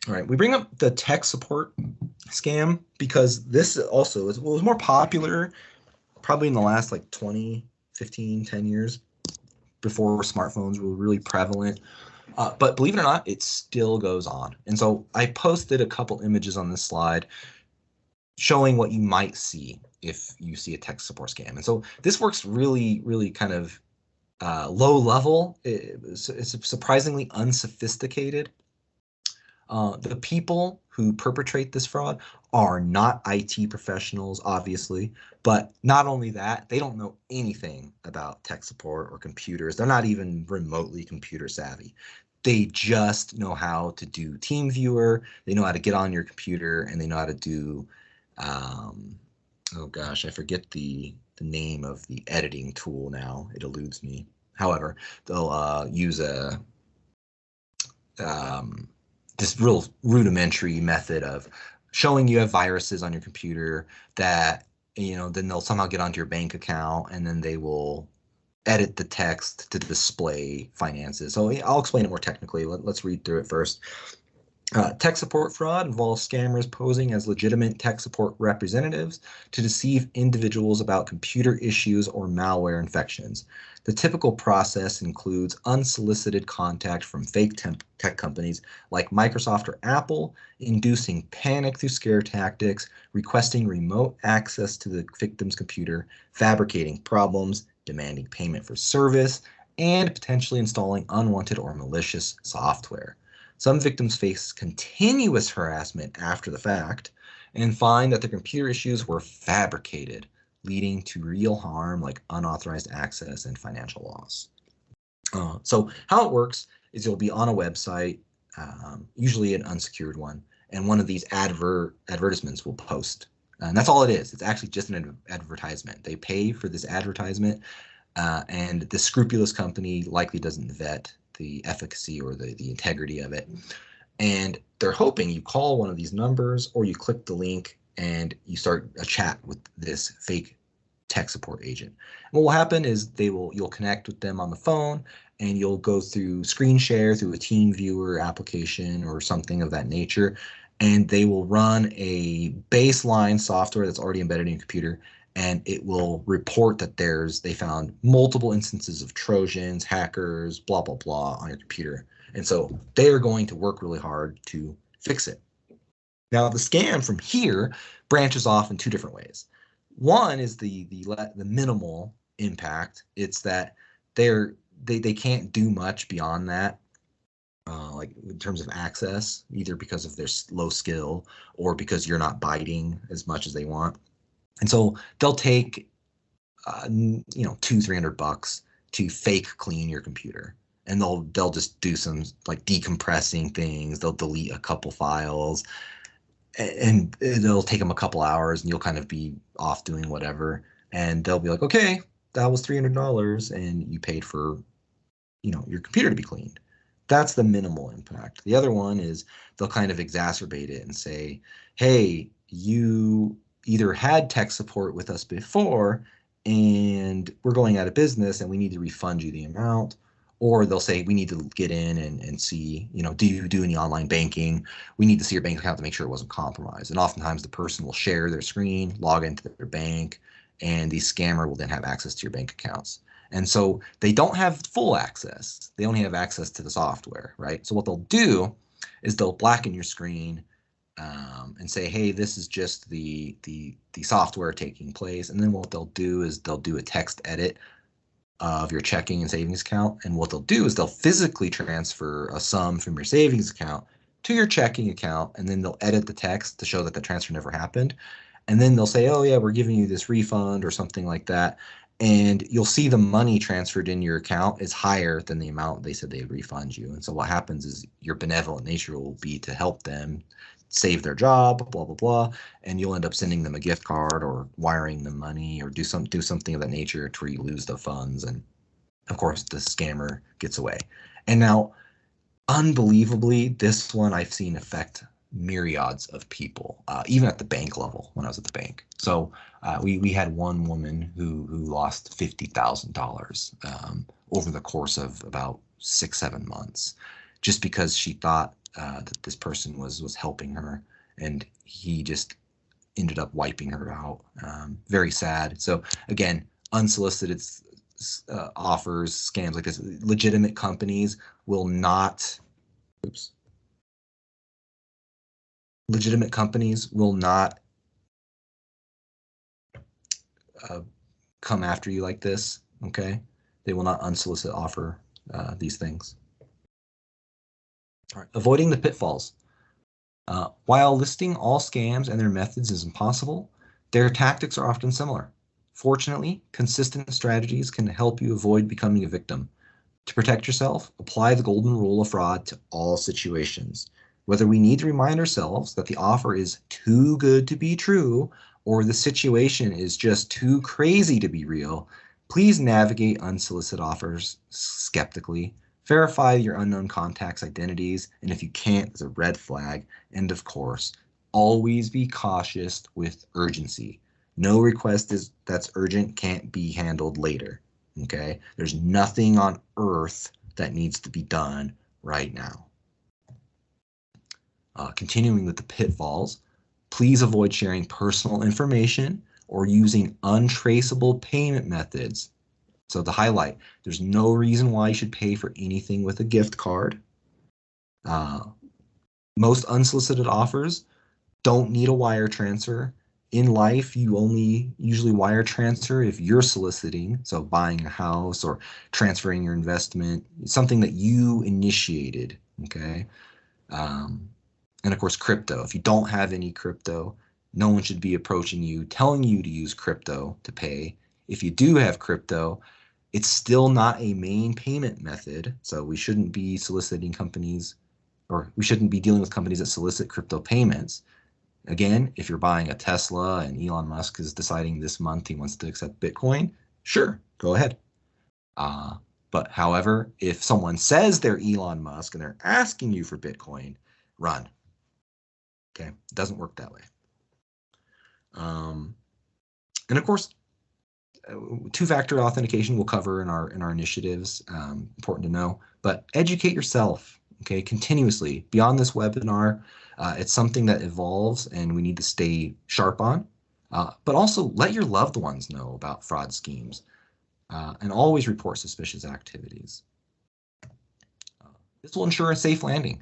All right, we bring up the tech support scam because this also was more popular probably in the last like 20, 15, 10 years before smartphones were really prevalent. But believe it or not, it still goes on. And so I posted a couple images on this slide showing what you might see if you see a tech support scam. And so this works really, really kind of low level. It's surprisingly unsophisticated. The people who perpetrate this fraud are not IT professionals, obviously, but not only that, they don't know anything about tech support or computers. They're not even remotely computer savvy. They just know how to do TeamViewer. They know how to get on your computer, and they know how to do, oh gosh, I forget the name of the editing tool now. It eludes me. However, they'll use a this real rudimentary method of showing you have viruses on your computer that, then they'll somehow get onto your bank account, and then they will edit the text to display finances. So I'll explain it more technically. Let's read through it first. Tech support fraud involves scammers posing as legitimate tech support representatives to deceive individuals about computer issues or malware infections. The typical process includes unsolicited contact from fake tech companies like Microsoft or Apple, inducing panic through scare tactics, requesting remote access to the victim's computer, fabricating problems, demanding payment for service, and potentially installing unwanted or malicious software. Some victims face continuous harassment after the fact and find that their computer issues were fabricated, leading to real harm like unauthorized access and financial loss. So how it works is you'll be on a website, usually an unsecured one, and one of these advertisements will post. And that's all it is. It's actually just an advertisement. They pay for this advertisement, and the scrupulous company likely doesn't vet the efficacy or the integrity of it. And they're hoping you call one of these numbers or you click the link and you start a chat with this fake tech support agent. And what will happen is you'll connect with them on the phone and you'll go through screen share through a team viewer application or something of that nature. And they will run a baseline software that's already embedded in your computer, and it will report that they found multiple instances of Trojans, hackers, blah, blah, blah on your computer. And so they are going to work really hard to fix it. Now, the scam from here branches off in two different ways. One is the minimal impact. It's that they can't do much beyond that, like in terms of access, either because of their low skill or because you're not biting as much as they want. And so they'll take, $200-300 to fake clean your computer, and they'll just do some like decompressing things. They'll delete a couple files, and it'll take them a couple hours, and you'll kind of be off doing whatever, and they'll be like, okay, that was $300, and you paid for, your computer to be cleaned. That's the minimal impact. The other one is they'll kind of exacerbate it and say, hey, you either had tech support with us before and we're going out of business and we need to refund you the amount, or they'll say we need to get in and see, do you do any online banking? We need to see your bank account to make sure it wasn't compromised. And oftentimes the person will share their screen, log into their bank, and the scammer will then have access to your bank accounts. And so they don't have full access. They only have access to the software, right? So what they'll do is they'll blacken your screen, and say, hey, this is just the software taking place. And then what they'll do is they'll do a text edit of your checking and savings account. And what they'll do is they'll physically transfer a sum from your savings account to your checking account. And then they'll edit the text to show that the transfer never happened. And then they'll say, oh yeah, we're giving you this refund or something like that. And you'll see the money transferred in your account is higher than the amount they said they'd refund you. And so what happens is your benevolent nature will be to help them save their job, blah, blah, blah, and you'll end up sending them a gift card or wiring them money or do something of that nature to where you lose the funds. And of course, the scammer gets away. And now, unbelievably, this one I've seen affect myriads of people, even at the bank level when I was at the bank. So we had one woman who lost $50,000 over the course of about 6-7 months, just because she thought that this person was helping her, and he just ended up wiping her out. Very sad. So again, unsolicited offers, scams like this, legitimate companies will not. Legitimate companies will not come after you like this. Okay, they will not unsolicited offer these things. All right, avoiding the pitfalls. While listing all scams and their methods is impossible, their tactics are often similar. Fortunately, consistent strategies can help you avoid becoming a victim. To protect yourself, apply the golden rule of fraud to all situations. Whether we need to remind ourselves that the offer is too good to be true or the situation is just too crazy to be real, please navigate unsolicited offers skeptically. Verify your unknown contacts' identities, and if you can't, it's a red flag. And of course, always be cautious with urgency. No request that's urgent can't be handled later. Okay? There's nothing on earth that needs to be done right now. Continuing with the pitfalls, please avoid sharing personal information or using untraceable payment methods. So the highlight, there's no reason why you should pay for anything with a gift card. Most unsolicited offers don't need a wire transfer. In life, you only usually wire transfer if you're soliciting, so buying a house or transferring your investment, something that you initiated, okay? And of course, crypto. If you don't have any crypto, no one should be approaching you, telling you to use crypto to pay. If you do have crypto, it's still not a main payment method, so we shouldn't be soliciting companies, or we shouldn't be dealing with companies that solicit crypto payments. Again, if you're buying a Tesla and Elon Musk is deciding this month he wants to accept Bitcoin, sure, go ahead. But however, if someone says they're Elon Musk and they're asking you for Bitcoin, run. Okay, it doesn't work that way. And of course, two-factor authentication we'll cover in our initiatives. Important to know, but educate yourself. Okay, continuously beyond this webinar. It's something that evolves and we need to stay sharp on, but also let your loved ones know about fraud schemes and always report suspicious activities. This will ensure a safe landing.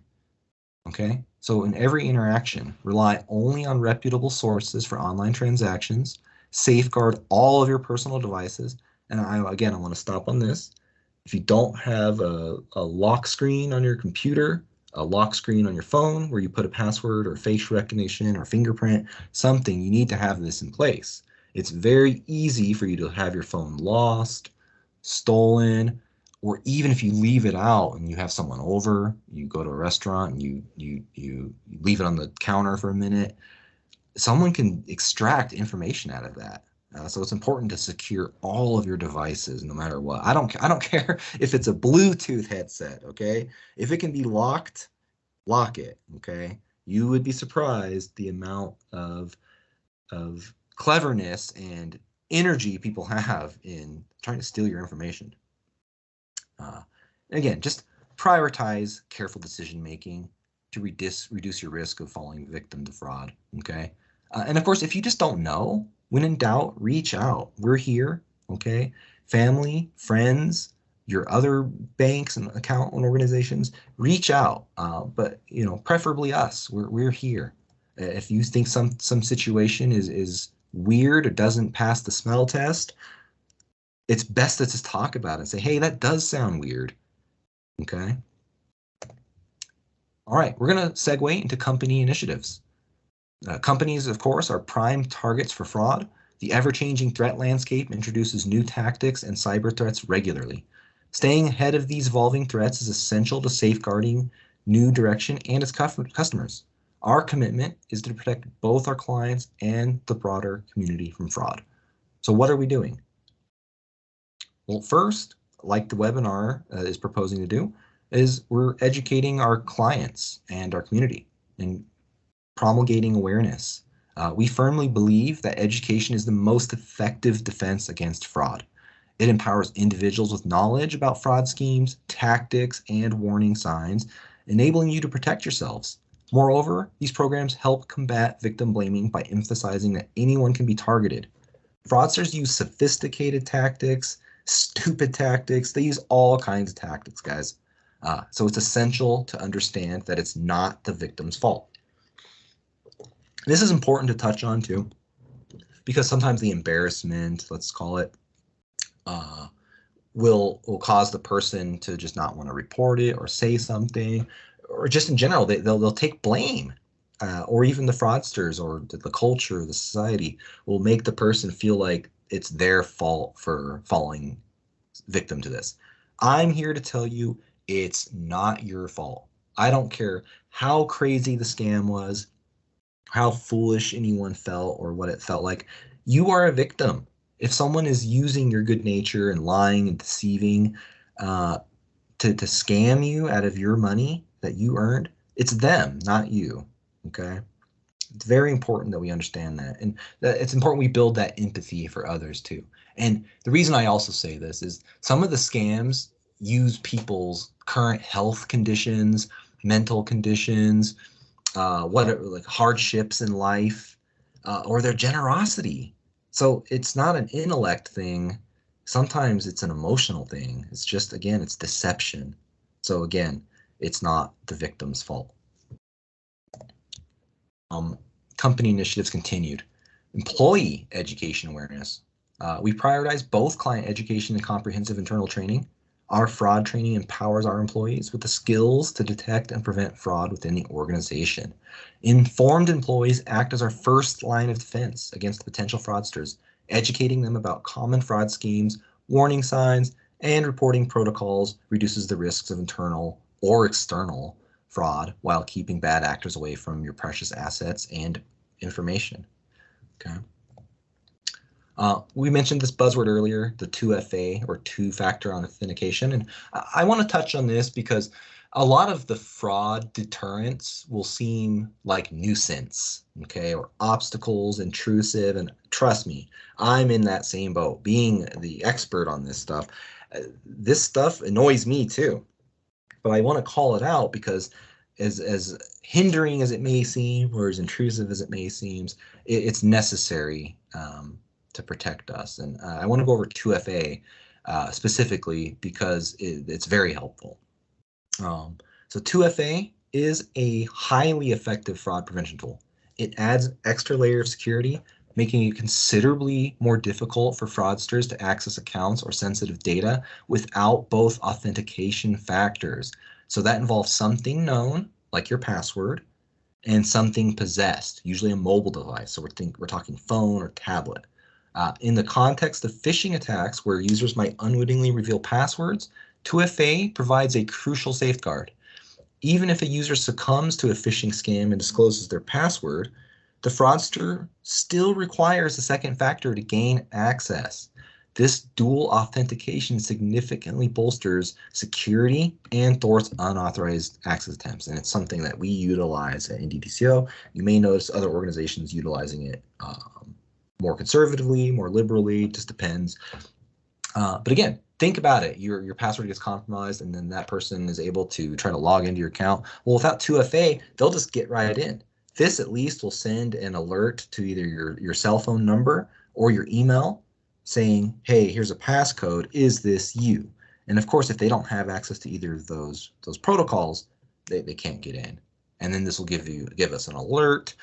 Okay, so in every interaction, rely only on reputable sources for online transactions, safeguard all of your personal devices, and I want to stop on this. If you don't have a lock screen on your computer, a lock screen on your phone where you put a password or facial recognition or fingerprint, something, you need to have this in place. It's very easy for you to have your phone lost, stolen, or even if you leave it out and you have someone over, you go to a restaurant and you leave it on the counter for a minute, someone can extract information out of that. So it's important to secure all of your devices, no matter what. I don't care if it's a Bluetooth headset. Okay, if it can be locked, lock it. Okay, you would be surprised the amount of cleverness and energy people have in trying to steal your information. Again, just prioritize careful decision making to reduce your risk of falling victim to fraud. Okay, and of course, if you just don't know, when in doubt, reach out. We're here. Okay, family, friends, your other banks and account organizations, reach out. But preferably us. We're here. If you think some situation is weird or doesn't pass the smell test, it's best to just talk about it and say, hey, that does sound weird. Okay. All right, we're going to segue into company initiatives. Companies, of course, are prime targets for fraud. The ever-changing threat landscape introduces new tactics and cyber threats regularly. Staying ahead of these evolving threats is essential to safeguarding New Direction and its customers. Our commitment is to protect both our clients and the broader community from fraud. So what are we doing? Well, first, like the webinar is proposing to do, is we're educating our clients and our community and promulgating awareness. We firmly believe that education is the most effective defense against fraud. It empowers individuals with knowledge about fraud schemes, tactics, and warning signs, enabling you to protect yourselves. Moreover, these programs help combat victim blaming by emphasizing that anyone can be targeted. Fraudsters use sophisticated tactics, stupid tactics. They use all kinds of tactics, guys. So it's essential to understand that it's not the victim's fault. This is important to touch on too, because sometimes the embarrassment, let's call it, will cause the person to just not want to report it or say something, or just in general, they'll take blame, or even the fraudsters or the culture, the society will make the person feel like it's their fault for falling victim to this. I'm here to tell you it's not your fault. I don't care how crazy the scam was, how foolish anyone felt or what it felt like. You are a victim. If someone is using your good nature and lying and deceiving to scam you out of your money that you earned, it's them, not you. Okay. It's very important that we understand that, and that it's important we build that empathy for others too. And the reason I also say this is some of the scams use people's current health conditions, mental conditions, what are, like hardships in life, or their generosity. So it's not an intellect thing. Sometimes it's an emotional thing. It's just, again, it's deception. So again, it's not the victim's fault. Company initiatives continued. Employee education awareness. We prioritize both client education and comprehensive internal training. Our fraud training empowers our employees with the skills to detect and prevent fraud within the organization. Informed employees act as our first line of defense against potential fraudsters, educating them about common fraud schemes, warning signs, and reporting protocols reduces the risks of internal or external fraud while keeping bad actors away from your precious assets and information. Okay. We mentioned this buzzword earlier, the 2FA, or two-factor authentication, and I want to touch on this because a lot of the fraud deterrents will seem like nuisance, okay, or obstacles, intrusive, and trust me, I'm in that same boat. Being the expert on this stuff annoys me too, but I want to call it out because as hindering as it may seem, or as intrusive as it may seem, it's necessary to protect us. And I want to go over 2FA specifically because it's very helpful. So 2FA is a highly effective fraud prevention tool. It adds an extra layer of security, making it considerably more difficult for fraudsters to access accounts or sensitive data without both authentication factors. So that involves something known, like your password, and something possessed, usually a mobile device. So we're talking phone or tablet. In the context of phishing attacks where users might unwittingly reveal passwords, 2FA provides a crucial safeguard. Even if a user succumbs to a phishing scam and discloses their password, the fraudster still requires a second factor to gain access. This dual authentication significantly bolsters security and thwarts unauthorized access attempts, and it's something that we utilize at NDTCO. You may notice other organizations utilizing it more conservatively, more liberally, just depends. But again, think about it. Your password gets compromised, and then that person is able to try to log into your account. Well, without 2FA, they'll just get right in. This at least will send an alert to either your cell phone number or your email saying, hey, here's a passcode. Is this you? And of course, if they don't have access to either of those protocols, they can't get in. And then this will give us an alert,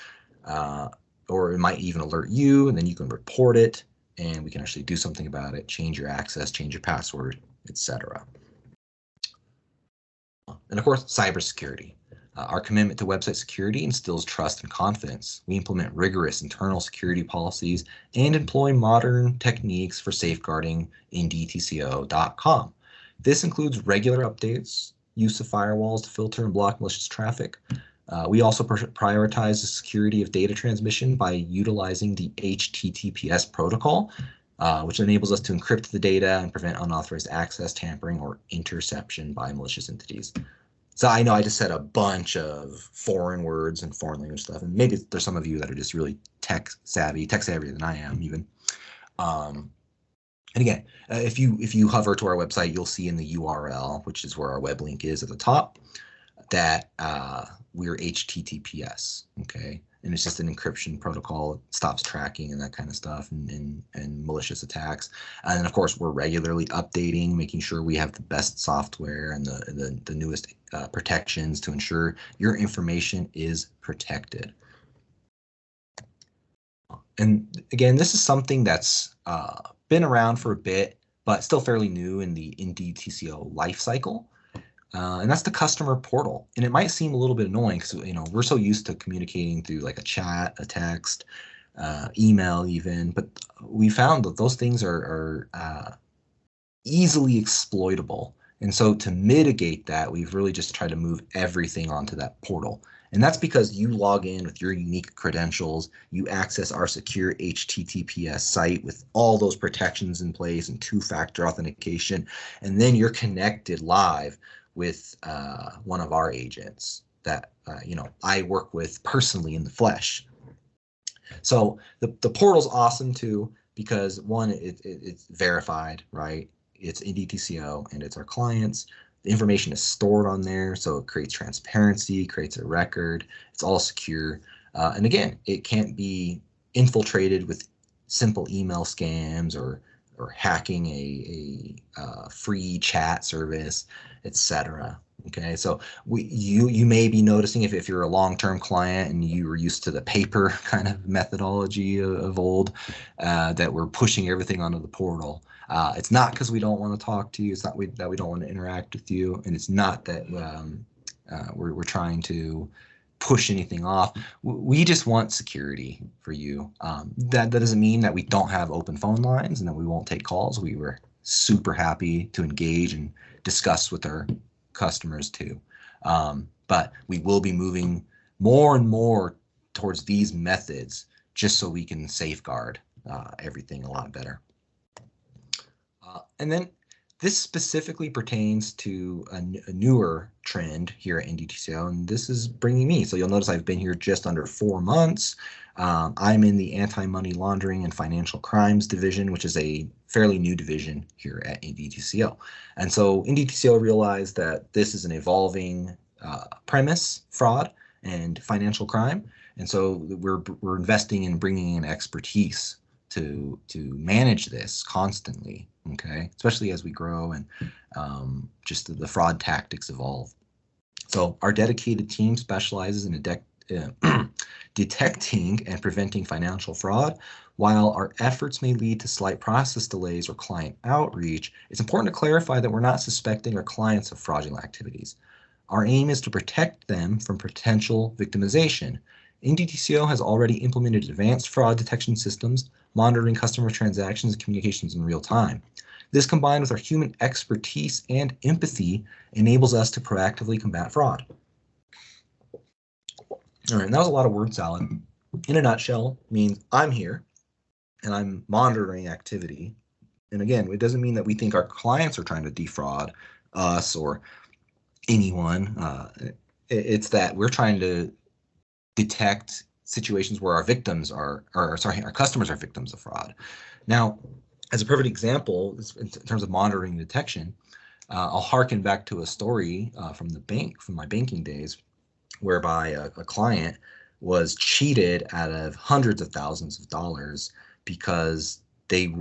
or it might even alert you, and then you can report it, and we can actually do something about it, change your access, change your password, etc. And of course, cybersecurity. Our commitment to website security instills trust and confidence. We implement rigorous internal security policies and employ modern techniques for safeguarding NDTCO.com. This includes regular updates, use of firewalls to filter and block malicious traffic. We also prioritize the security of data transmission by utilizing the HTTPS protocol, which enables us to encrypt the data and prevent unauthorized access, tampering, or interception by malicious entities. So I know I just said a bunch of foreign words and foreign language stuff, and maybe there's some of you that are just really tech savvier than I am even. And again, if you hover to our website, you'll see in the URL, which is where our web link is at the top, that we're HTTPS, okay? And it's just an encryption protocol. It stops tracking and that kind of stuff, and malicious attacks. And then, of course, we're regularly updating, making sure we have the best software and the newest protections to ensure your information is protected. And again, this is something that's been around for a bit, but still fairly new in the NDTCO life cycle. And that's the customer portal. And it might seem a little bit annoying because, we're so used to communicating through like a chat, a text, email even, but we found that those things are easily exploitable. And so to mitigate that, we've really just tried to move everything onto that portal. And that's because you log in with your unique credentials, you access our secure HTTPS site with all those protections in place and two-factor authentication, and then you're connected live with one of our agents that I work with personally in the flesh. So the portal's awesome too because one, it's verified, right? It's NDTCO and it's our clients. The information is stored on there, so it creates transparency, creates a record. It's all secure. And again, it can't be infiltrated with simple email scams or hacking a free chat service, etc. Okay, so you may be noticing if you're a long-term client and you were used to the paper kind of methodology of old, that we're pushing everything onto the portal. It's not because we don't want to talk to you. It's not that we don't want to interact with you, and it's not that we're trying to push anything off. We just want security for you. That doesn't mean that we don't have open phone lines and that we won't take calls. We were super happy to engage and discuss with our customers too. But we will be moving more and more towards these methods just so we can safeguard everything a lot better. And then this specifically pertains to a newer trend here at NDTCO, and this is bringing me. So you'll notice I've been here just under 4 months. I'm in the anti-money laundering and financial crimes division, which is a fairly new division here at NDTCO. And so NDTCO realized that this is an evolving premise, fraud and financial crime. And so we're investing in bringing in expertise to manage this constantly, okay, especially as we grow and just the fraud tactics evolve. So our dedicated team specializes in detecting and preventing financial fraud. While our efforts may lead to slight process delays or client outreach, it's important to clarify that we're not suspecting our clients of fraudulent activities. Our aim is to protect them from potential victimization. NDTCO has already implemented advanced fraud detection systems, monitoring customer transactions and communications in real time. This, combined with our human expertise and empathy, enables us to proactively combat fraud. All right, and that was a lot of word salad. In a nutshell, means I'm here and I'm monitoring activity. And again, it doesn't mean that we think our clients are trying to defraud us or anyone. It's that we're trying to detect situations where our customers are victims of fraud. Now, as a perfect example, in terms of monitoring and detection, I'll harken back to a story from my banking days, whereby a client was cheated out of hundreds of thousands of dollars because they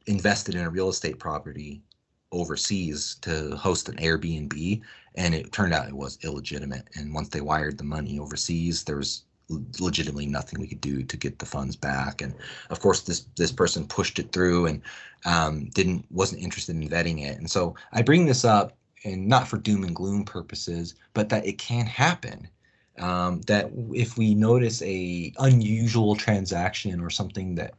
invested in a real estate property overseas to host an Airbnb, and it turned out it was illegitimate. And once they wired the money overseas, there was legitimately nothing we could do to get the funds back. And of course, this person pushed it through and wasn't interested in vetting it. And so I bring this up, and not for doom and gloom purposes, but that it can happen. That if we notice a unusual transaction or something that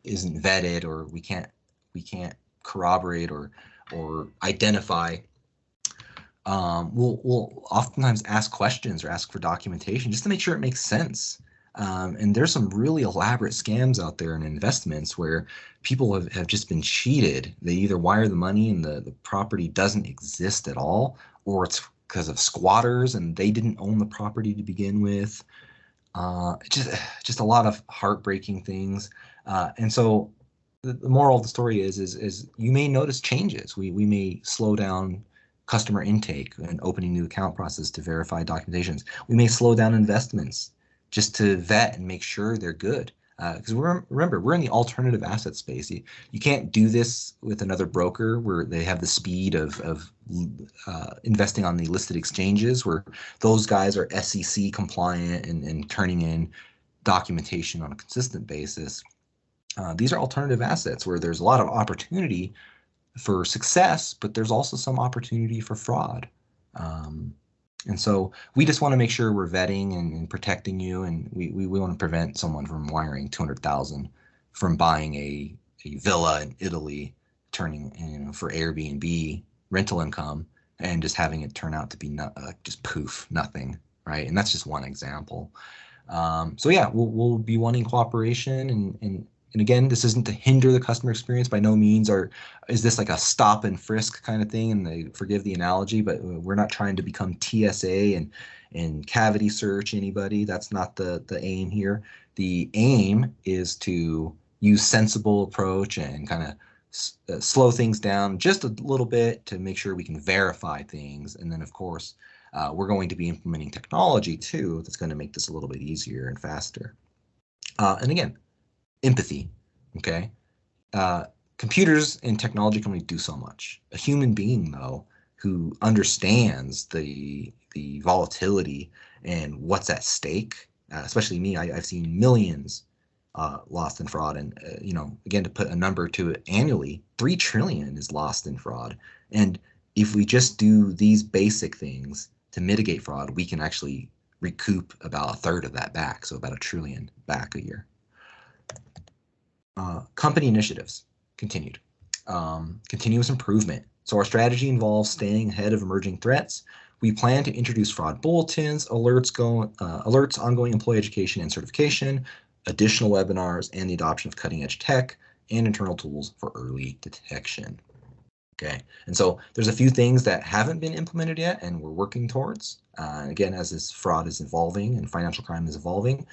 isn't vetted, or we can't corroborate or identify, we'll oftentimes ask questions or ask for documentation just to make sure it makes sense. And there's some really elaborate scams out there in investments where people have just been cheated. They either wire the money and the property doesn't exist at all, or it's because of squatters and they didn't own the property to begin with. Just a lot of heartbreaking things. And so the moral of the story is you may notice changes. We may slow down customer intake and opening new account process to verify documentations. We may slow down investments just to vet and make sure they're good. Because remember, we're in the alternative asset space. You can't do this with another broker where they have the speed of investing on the listed exchanges, where those guys are SEC compliant and turning in documentation on a consistent basis. These are alternative assets where there's a lot of opportunity for success, but there's also some opportunity for fraud. And so we just want to make sure we're vetting and protecting you, and we want to prevent someone from wiring $200,000 from buying a villa in Italy, turning for Airbnb rental income, and just having it turn out to be just poof, nothing, right? And that's just one example. So yeah, we'll be wanting cooperation, and again, this isn't to hinder the customer experience by no means, or is this like a stop and frisk kind of thing, and they forgive the analogy, but we're not trying to become TSA and cavity search anybody. That's not the aim here. The aim is to use sensible approach and kind of slow things down just a little bit to make sure we can verify things. And then, of course, we're going to be implementing technology too that's going to make this a little bit easier and faster. And again, empathy, okay? Computers and technology can only do so much. A human being, though, who understands the volatility and what's at stake, especially me, I've seen millions lost in fraud. And, again, to put a number to it, annually, 3 trillion is lost in fraud. And if we just do these basic things to mitigate fraud, we can actually recoup about a third of that back, so about $1 trillion back a year. Company initiatives, continued. Continuous improvement. So our strategy involves staying ahead of emerging threats. We plan to introduce fraud bulletins, alerts, ongoing employee education and certification, additional webinars, and the adoption of cutting-edge tech and internal tools for early detection. Okay, and so there's a few things that haven't been implemented yet and we're working towards. Again, as this fraud is evolving and financial crime is evolving,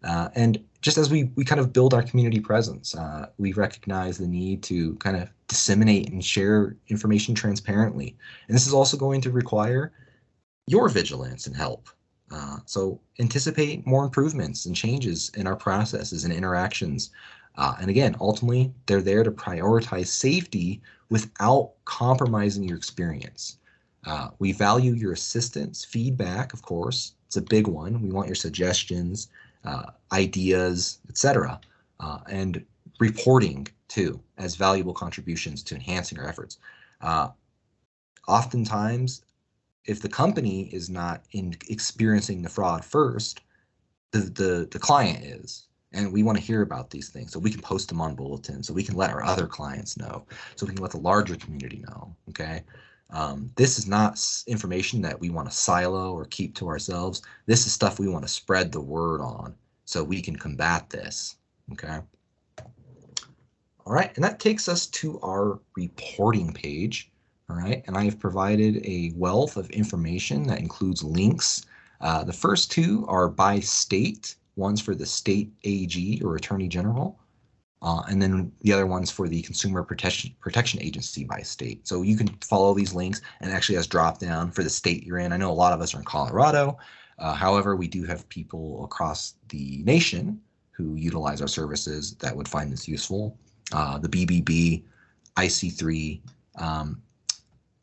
and just as we kind of build our community presence, we recognize the need to kind of disseminate and share information transparently. And this is also going to require your vigilance and help. So anticipate more improvements and changes in our processes and interactions. And again, ultimately, they're there to prioritize safety without compromising your experience. We value your assistance, feedback, of course. It's a big one. We want your suggestions, ideas, etc., and reporting too as valuable contributions to enhancing our efforts. Oftentimes, if the company is not experiencing the fraud first, the client is. And we want to hear about these things so we can post them on bulletins, so we can let our other clients know, so we can let the larger community know, okay? This is not information that we want to silo or keep to ourselves. This is stuff we want to spread the word on so we can combat this, okay? All right, and that takes us to our reporting page, all right? And I have provided a wealth of information that includes links. The first two are by state. One's for the state AG or Attorney General, and then the other one's for the Consumer Protection Agency by state. So you can follow these links and actually has drop down for the state you're in. I know a lot of us are in Colorado. However, we do have people across the nation who utilize our services that would find this useful. The BBB, IC3.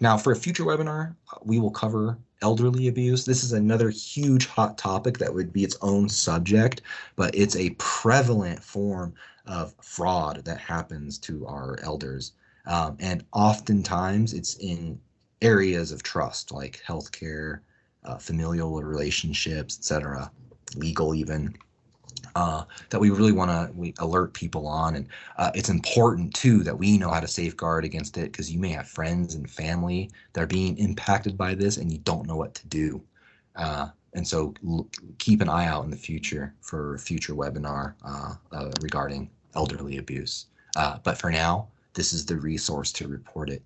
Now, for a future webinar, we will cover elderly abuse. This is another huge hot topic that would be its own subject, but it's a prevalent form of fraud that happens to our elders. And oftentimes it's in areas of trust like healthcare, familial relationships, etc., legal even. That we really want to alert people on. And it's important too that we know how to safeguard against it, because you may have friends and family that are being impacted by this and you don't know what to do. And so keep an eye out in the future for a future webinar regarding elderly abuse. But for now, this is the resource to report it.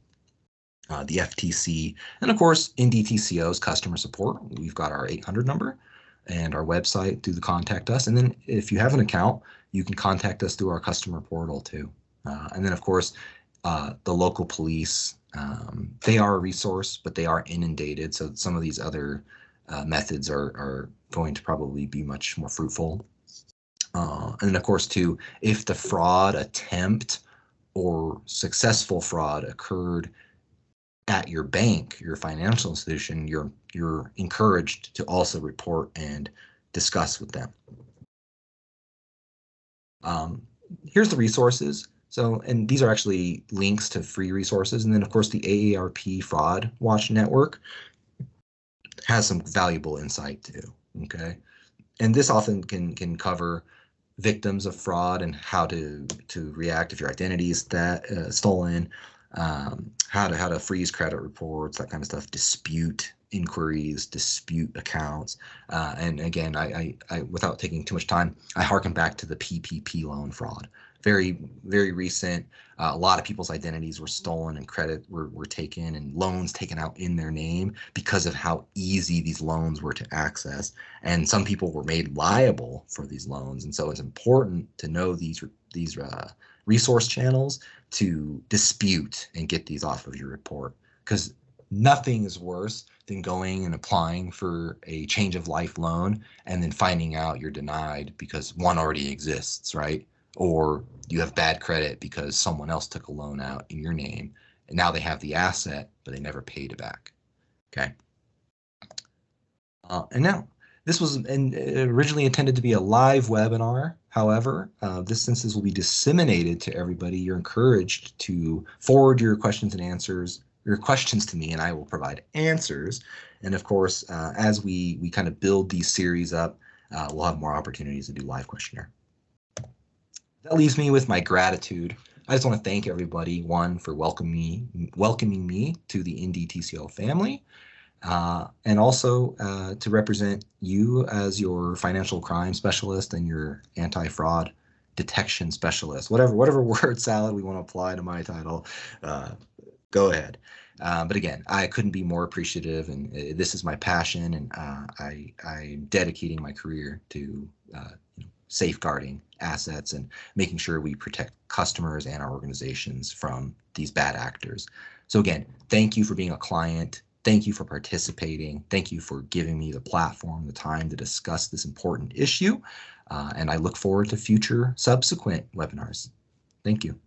The FTC, and of course, NDTCO's customer support. We've got our 800 number and our website through the contact us. And then if you have an account, you can contact us through our customer portal too. And then of course, the local police, they are a resource, but they are inundated. So some of these other methods are going to probably be much more fruitful. And then of course too, if the fraud attempt or successful fraud occurred at your bank, your financial institution, you're encouraged to also report and discuss with them. Here's the resources. So, and these are actually links to free resources. And then of course the AARP Fraud Watch Network has some valuable insight too, okay? And this often can cover victims of fraud and how to react if your identity is stolen, how to freeze credit reports, that kind of stuff, dispute inquiries, dispute accounts. And again, I without taking too much time, I harken back to the PPP loan fraud. Very, very recent. A lot of people's identities were stolen and credit were taken and loans taken out in their name because of how easy these loans were to access. And some people were made liable for these loans. And so it's important to know these resource channels to dispute and get these off of your report, because nothing is worse than going and applying for a change of life loan and then finding out you're denied because one already exists, right? Or you have bad credit because someone else took a loan out in your name and now they have the asset, but they never paid it back. Okay. And now, this was originally intended to be a live webinar. However, since this will be disseminated to everybody, you're encouraged to forward your questions and answers, your questions to me, and I will provide answers. And of course, as we kind of build these series up, we'll have more opportunities to do live questionnaire. That leaves me with my gratitude. I just want to thank everybody, one, for welcoming me to the NDTCO family, and also to represent you as your financial crime specialist and your anti-fraud detection specialist. Whatever word salad we want to apply to my title, go ahead. But again, I couldn't be more appreciative, and this is my passion, and I'm dedicating my career to safeguarding assets and making sure we protect customers and our organizations from these bad actors. So again, thank you for being a client. Thank you for participating. Thank you for giving me the platform, the time to discuss this important issue. And I look forward to future subsequent webinars. Thank you.